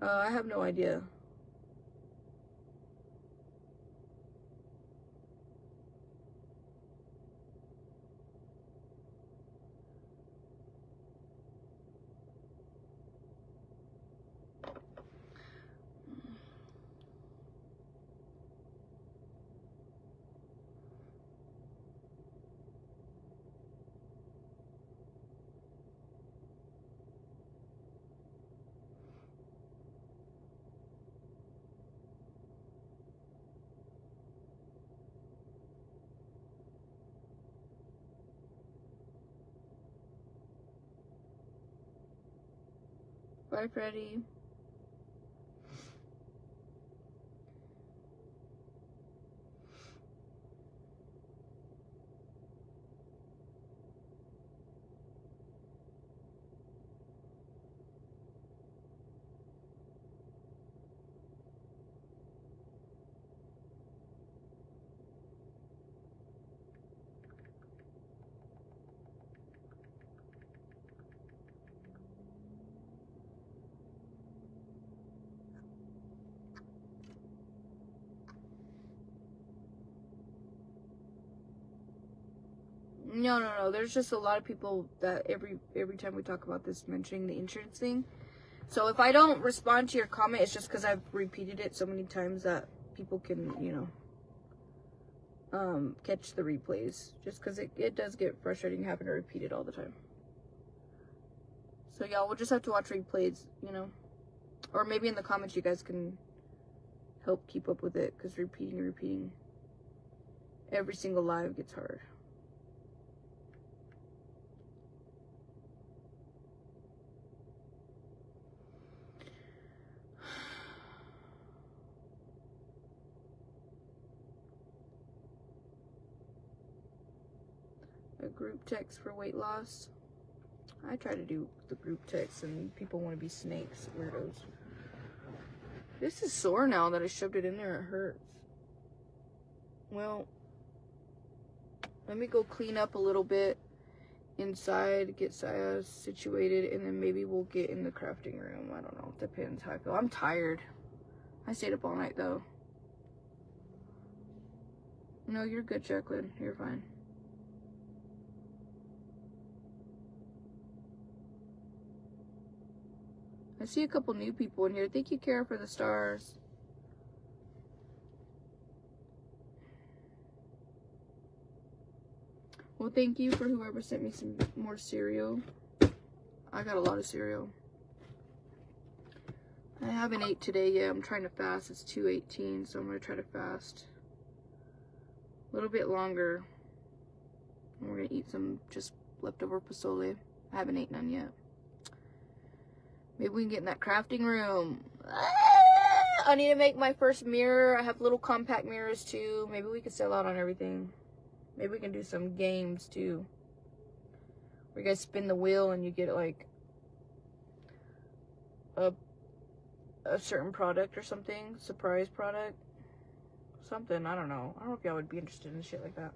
I have no idea. Bye, Freddie. No. There's just a lot of people that every time we talk about this mentioning the insurance thing. So if I don't respond to your comment, it's just because I've repeated it so many times that people can, catch the replays. Just because it does get frustrating having to repeat it all the time. So y'all will just have to watch replays, or maybe in the comments you guys can help keep up with it, because repeating every single live gets hard. A group text for weight loss. I try to do the group text and people want to be snakes, weirdos. This is sore now that I shoved it in there. It hurts. Well, let me go clean up a little bit inside, get Saya situated, and then maybe we'll get in the crafting room. I don't know. It depends how I feel. I'm tired. I stayed up all night though. No, you're good, Jacqueline. You're fine. I see a couple new people in here. Thank you, Kara, for the stars. Well, thank you for whoever sent me some more cereal. I got a lot of cereal. I haven't ate today yet. I'm trying to fast. It's 2:18, so I'm going to try to fast a little bit longer. And we're going to eat some just leftover pozole. I haven't eaten none yet. Maybe we can get in that crafting room. I need to make my first mirror. I have little compact mirrors too. Maybe we can sell out on everything. Maybe we can do some games too, where you guys spin the wheel and you get like a certain product or something. Surprise product. Something. I don't know. I don't know if y'all would be interested in shit like that.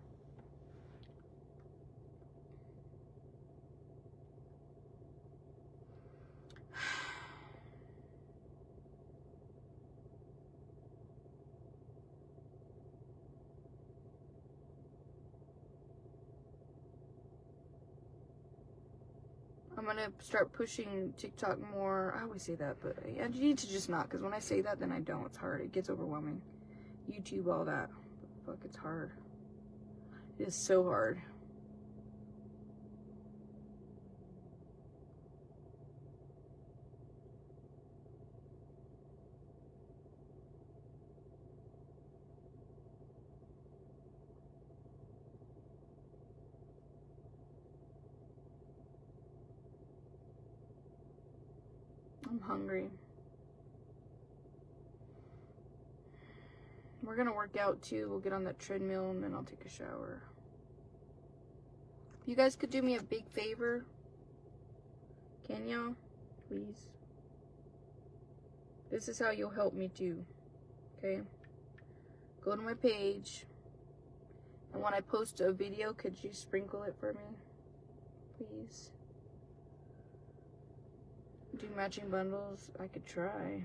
I'm gonna start pushing TikTok more. I always say that, but I need to just not, because when I say that, then I don't. It's hard. It gets overwhelming. YouTube, all that. But fuck, it's hard. It is so hard. I'm hungry. We're gonna work out too. We'll get on that treadmill and then I'll take a shower. You guys could do me a big favor. Can y'all? Please. This is how you'll help me too. Okay? Go to my page. And when I post a video, could you sprinkle it for me? Please. Do matching bundles? I could try.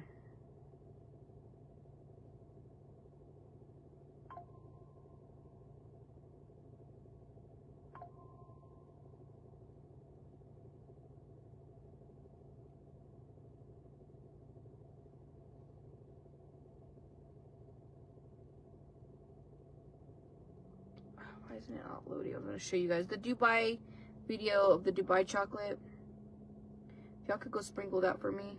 Why isn't it uploading? I'm going to show you guys the Dubai video of the Dubai chocolate. If y'all could go sprinkle that for me.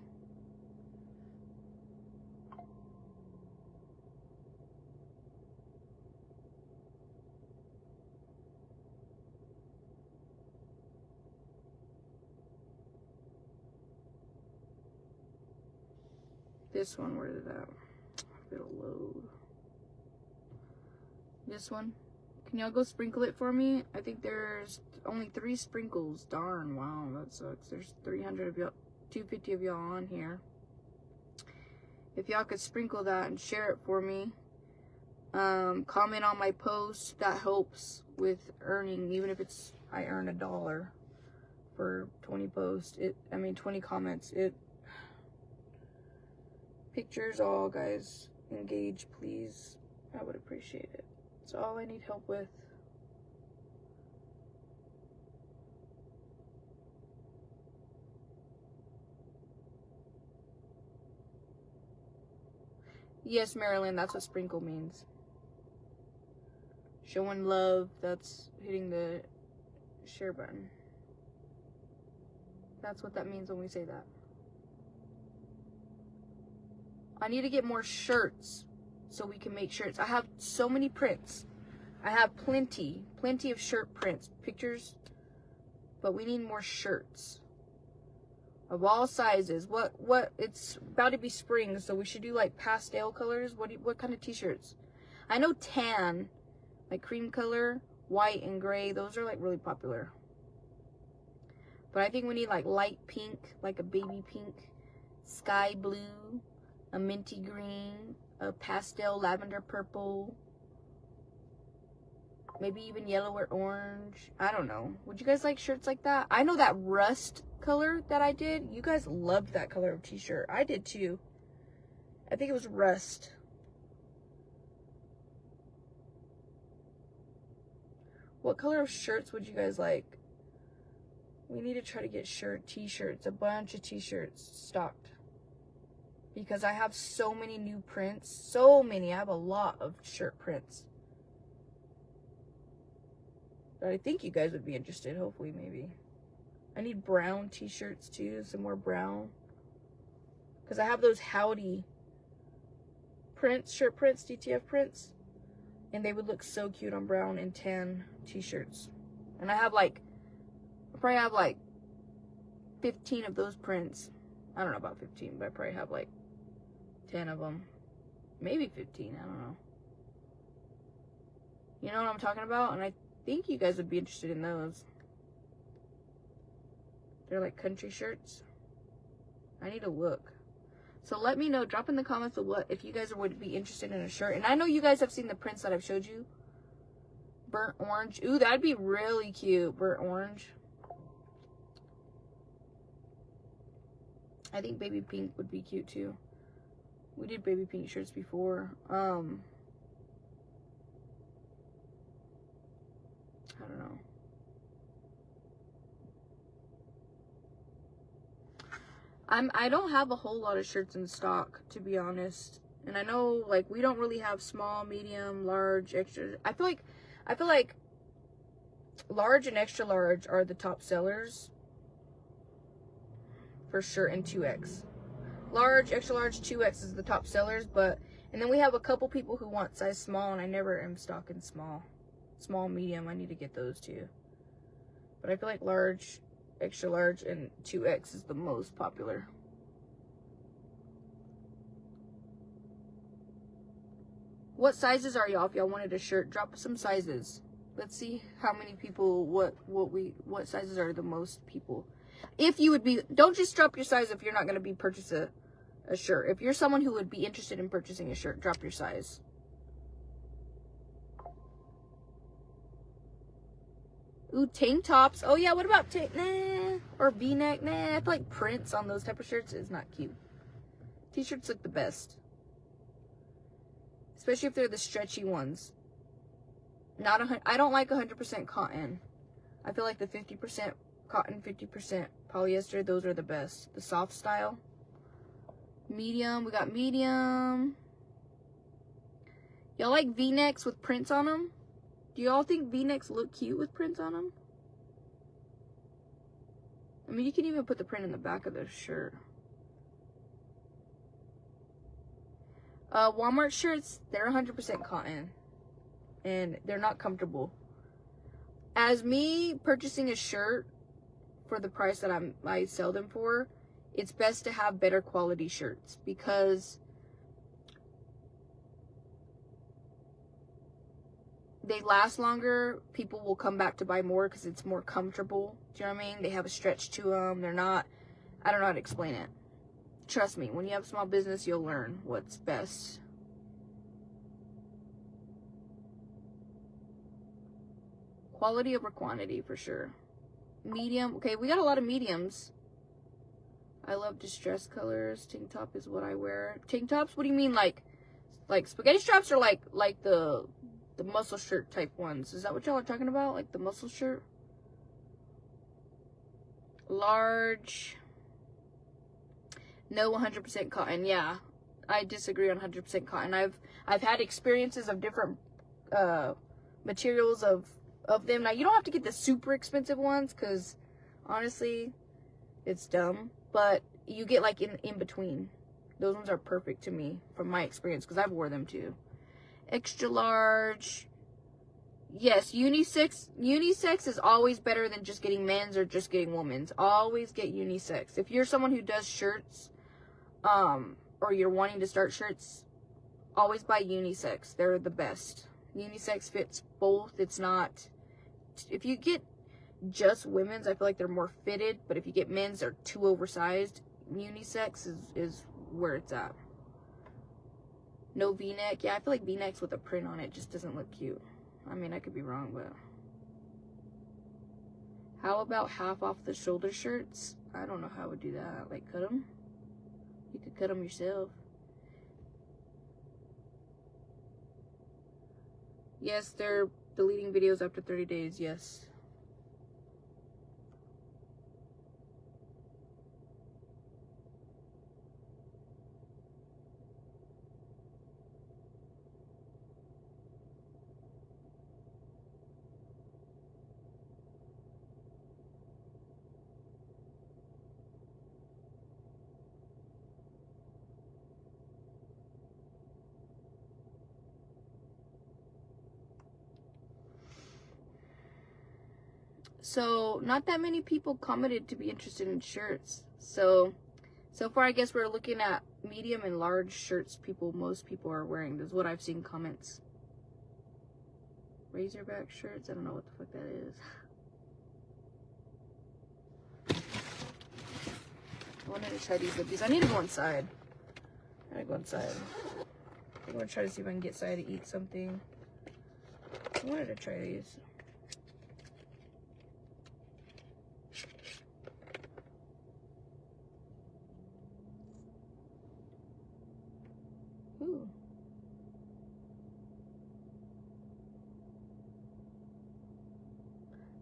This one, where did that? It'll load. This one. Can y'all go sprinkle it for me? I think there's only 3 sprinkles. Darn, wow, that sucks. There's 300 of y'all, 250 of y'all on here. If y'all could sprinkle that and share it for me. Comment on my post. That helps with earning, even if it's I earn $1 for 20 posts. 20 comments. Pictures all, guys. Engage, please. I would appreciate it. It's all I need help with. Yes, Marilyn, that's what sprinkle means. Showing love, that's hitting the share button. That's what that means when we say that. I need to get more shirts so we can make shirts. I have so many prints. I have plenty of shirt prints, pictures, but we need more shirts of all sizes. What it's about to be spring, so we should do like pastel colors. What kind of t-shirts? I know tan, like cream color, white and gray, those are like really popular. But I think we need like light pink, like a baby pink, sky blue, a minty green, a pastel lavender purple, maybe even yellow or orange. I don't know. Would you guys like shirts like that? I know that rust color that I did. You guys loved that color of t-shirt. I did too. I think it was rust. What color of shirts would you guys like? We need to try to get t-shirts, a bunch of t-shirts stocked. Because I have so many new prints. So many. I have a lot of shirt prints. But I think you guys would be interested, hopefully, maybe. I need brown t-shirts too, some more brown. Because I have those Howdy prints, shirt prints, DTF prints. And they would look so cute on brown and tan t-shirts. And I have like, I probably have like 15 of those prints. I don't know about 15, but I probably have like 10 of them. Maybe 15, I don't know. You know what I'm talking about? And I think you guys would be interested in those. They're like country shirts. I need to look. So let me know, drop in the comments of if you guys would be interested in a shirt. And I know you guys have seen the prints that I've showed you. Burnt orange. Ooh, that'd be really cute. Burnt orange. I think baby pink would be cute too. We did baby pink shirts before. I don't know. I don't have a whole lot of shirts in stock, to be honest. And I know, like, we don't really have small, medium, large, extra. I feel like large and extra large are the top sellers for sure, and 2X. Large, extra large, 2X is the top sellers, and then we have a couple people who want size small, and I never am stocking small. Small, medium, I need to get those too. But I feel like large, extra large, and 2X is the most popular. What sizes are y'all? If y'all wanted a shirt, drop some sizes. Let's see how many people, what sizes are the most people. If you would be, don't just drop your size if you're not going to be purchase a shirt. If you're someone who would be interested in purchasing a shirt, drop your size. Ooh, tank tops. Oh yeah, what about tank? Nah. Or V-neck? Nah. I feel like prints on those type of shirts is not cute. T-shirts look the best. Especially if they're the stretchy ones. I don't like 100% cotton. I feel like the 50% cotton, 50% polyester, those are the best. The soft style. Medium. We got medium. Y'all like V-necks with prints on them? Do y'all think V-necks look cute with prints on them? I mean, you can even put the print in the back of the shirt. Walmart shirts, they're 100% cotton. And they're not comfortable. As me purchasing a shirt for the price that I sell them for, it's best to have better quality shirts. Because they last longer. People will come back to buy more because it's more comfortable. Do you know what I mean? They have a stretch to them. They're not, I don't know how to explain it. Trust me, when you have a small business, you'll learn what's best. Quality over quantity for sure. Medium. Okay, we got a lot of mediums. I love distressed colors. Tank top is what I wear. Tank tops? What do you mean, like spaghetti straps, or like the muscle shirt type ones? Is that what y'all are talking about? Like the muscle shirt? Large. No, 100% cotton. Yeah. I disagree on 100% cotton. I've had experiences of different materials of them. Now, you don't have to get the super expensive ones, because honestly, it's dumb. But you get like in between. Those ones are perfect to me from my experience, because I've wore them too. Extra large. Yes, unisex is always better than just getting men's or just getting women's. Always get unisex. If you're someone who does shirts, or you're wanting to start shirts, always buy unisex. They're the best. Unisex fits both. It's not, if you get just women's, I feel like they're more fitted, but if you get men's, they're too oversized. Unisex is where it's at. No V-neck. Yeah, I feel like V-necks with a print on it just doesn't look cute. I mean, I could be wrong, but how about half off the shoulder shirts? I don't know how I would do that. Like, cut them? You could cut them yourself. Yes, they're deleting videos after 30 days. Yes. So, not that many people commented to be interested in shirts. So far, I guess we're looking at medium and large shirts most people are wearing. That's what I've seen comments. Razorback shirts? I don't know what the fuck that is. I wanted to try these with these. I need to go inside. I gotta go inside. I'm gonna try to see if I can get inside to eat something. I wanted to try these. Ooh.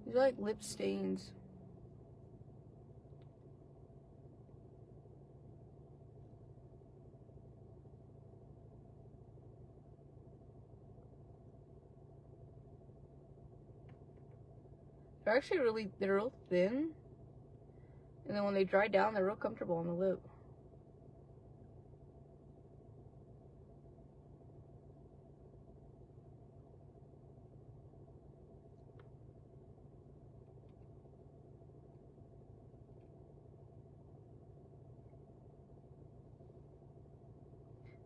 These are like lip stains. They're actually they're real thin. And then when they dry down, they're real comfortable on the lip.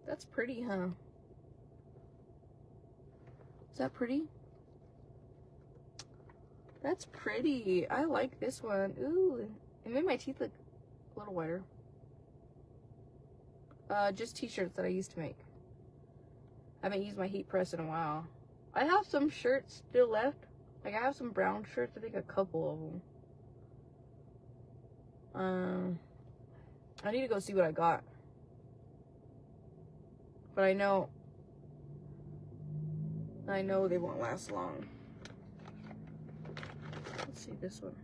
That's pretty, huh? Is that pretty? That's pretty. I like this one. Ooh, it made my teeth look a little whiter. Just t-shirts that I used to make. I haven't used my heat press in a while. I have some shirts still left. Like, I have some brown shirts. I think a couple of them. I need to go see what I got. But I know they won't last long. Let's see this one.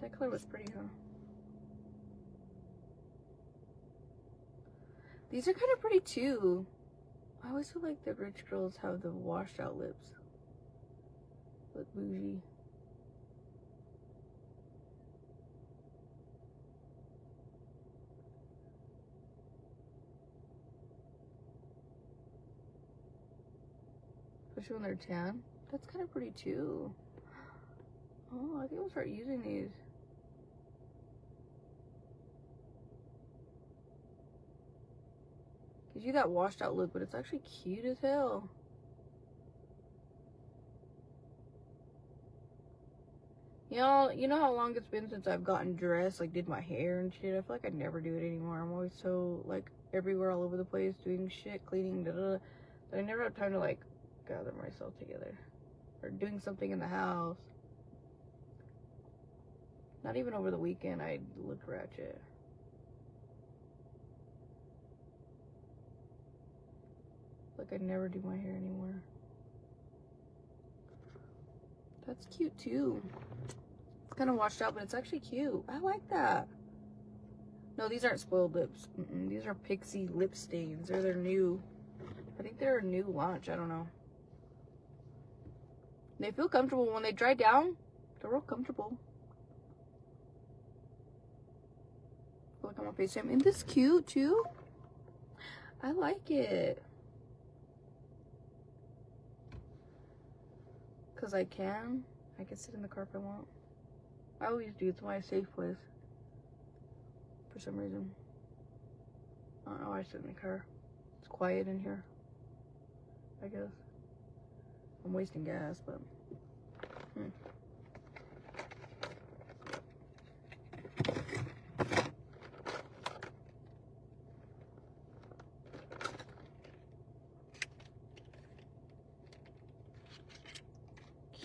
That color was pretty, huh? These are kind of pretty too. I always feel like the rich girls have the washed out lips. Look bougie. Especially when they're tan. That's kind of pretty too. Oh, I think I'll start using these. Gives you that washed out look, but it's actually cute as hell. You know how long it's been since I've gotten dressed, like did my hair and shit. I feel like I never do it anymore. I'm always so like everywhere, all over the place, doing shit, cleaning, that I never have time to like gather myself together or doing something in the house. Not even over the weekend, I look ratchet. Like I never do my hair anymore. That's cute too. It's kind of washed out, but it's actually cute. I like that. No, these aren't spoiled lips. These are Pixie lip stains. They're their new, I think they're a new launch. I don't know. They feel comfortable. When they dry down, they're real comfortable. Look on my face. Isn't this cute too? I like it. Because I can sit in the car if I want. I always do. It's my safe place. For some reason. I don't know why I sit in the car. It's quiet in here. I guess. I'm wasting gas, but...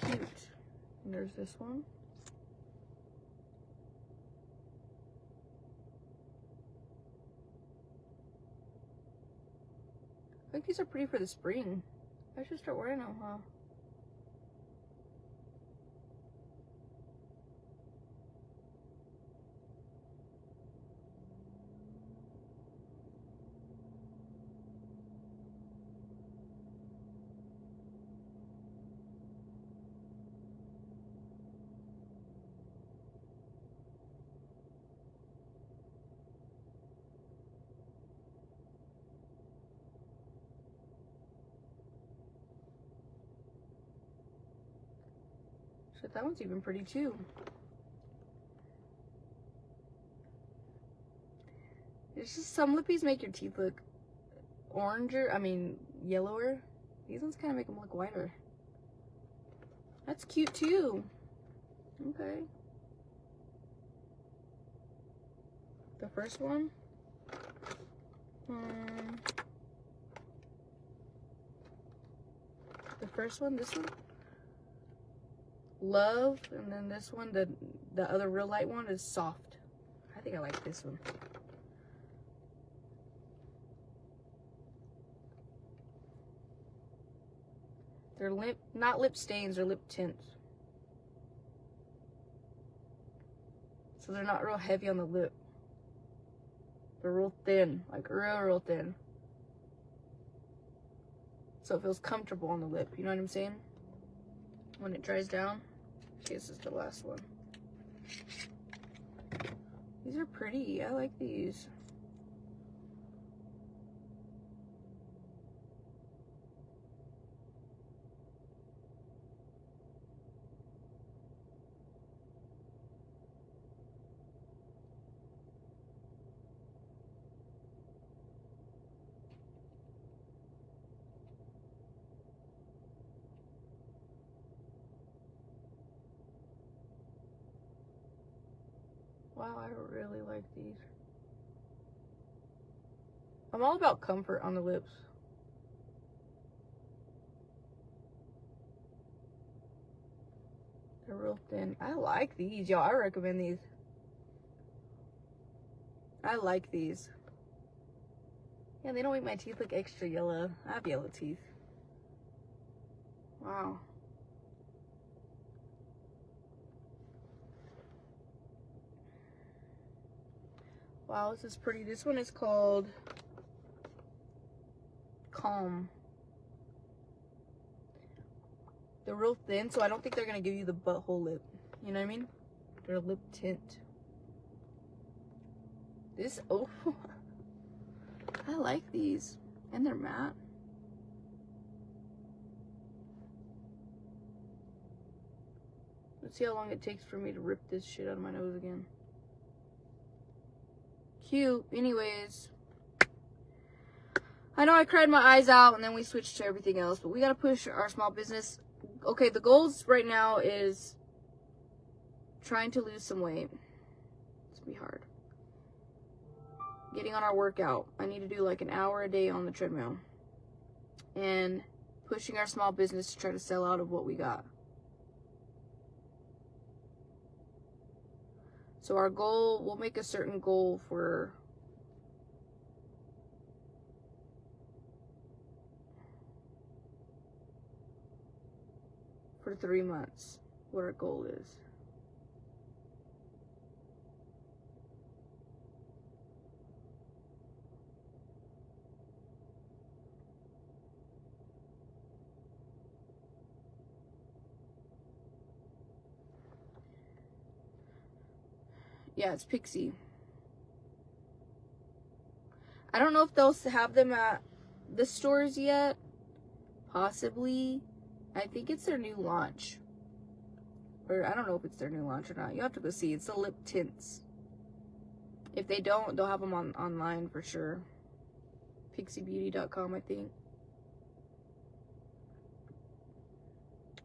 Cute. And there's this one. I think these are pretty for the spring. I should start wearing them, huh? Shit, that one's even pretty too. It's just some lippies make your teeth look oranger, yellower. These ones kind of make them look whiter. That's cute too. Okay. The first one. The first one, this one. Love, and then this one, the other real light one is soft. I think I like this one. They're not lip stains, they're lip tints. So they're not real heavy on the lip. They're real thin, like real thin. So it feels comfortable on the lip, you know what I'm saying? When it dries down. This is the last one. These are pretty. I like these. Wow, I really like these. I'm all about comfort on the lips. They're real thin. I like these, y'all. I recommend these. I like these. Yeah, they don't make my teeth look extra yellow. I have yellow teeth. Wow. Wow, this is pretty. This one is called Calm. They're real thin, so I don't think they're gonna give you the butthole lip. You know what I mean? They're a lip tint. This, oh, I like these. And they're matte. Let's see how long it takes for me to rip this shit out of my nose again. Cute. Anyways, I know I cried my eyes out and then we switched to everything else, but we gotta push our small business. Okay, the goals right now is trying to lose some weight. It's gonna be hard. Getting on our workout. I need to do like an hour a day on the treadmill. And pushing our small business to try to sell out of what we got. So our goal, we'll make a certain goal for for 3 months, what our goal is. Yeah, it's Pixie. I don't know if they'll have them at the stores yet. Possibly. I think it's their new launch. Or I don't know if it's their new launch or not. You have to go see. It's the lip tints. If they don't, they'll have them online for sure. PixieBeauty.com, I think.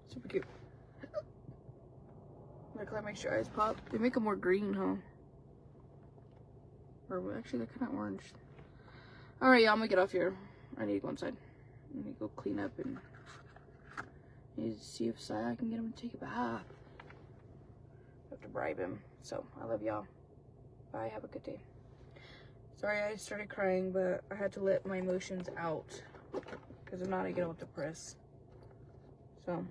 Super cute. Look, let me make sure eyes pop. They make them more green, huh? Or actually, they're kind of orange. Alright, y'all, I'm gonna get off here. I need to go inside. I need to go clean up and need to see if I can get him to take a bath. I have to bribe him. So, I love y'all. Bye, have a good day. Sorry I started crying, but I had to let my emotions out because I'm not gonna get all depressed. So,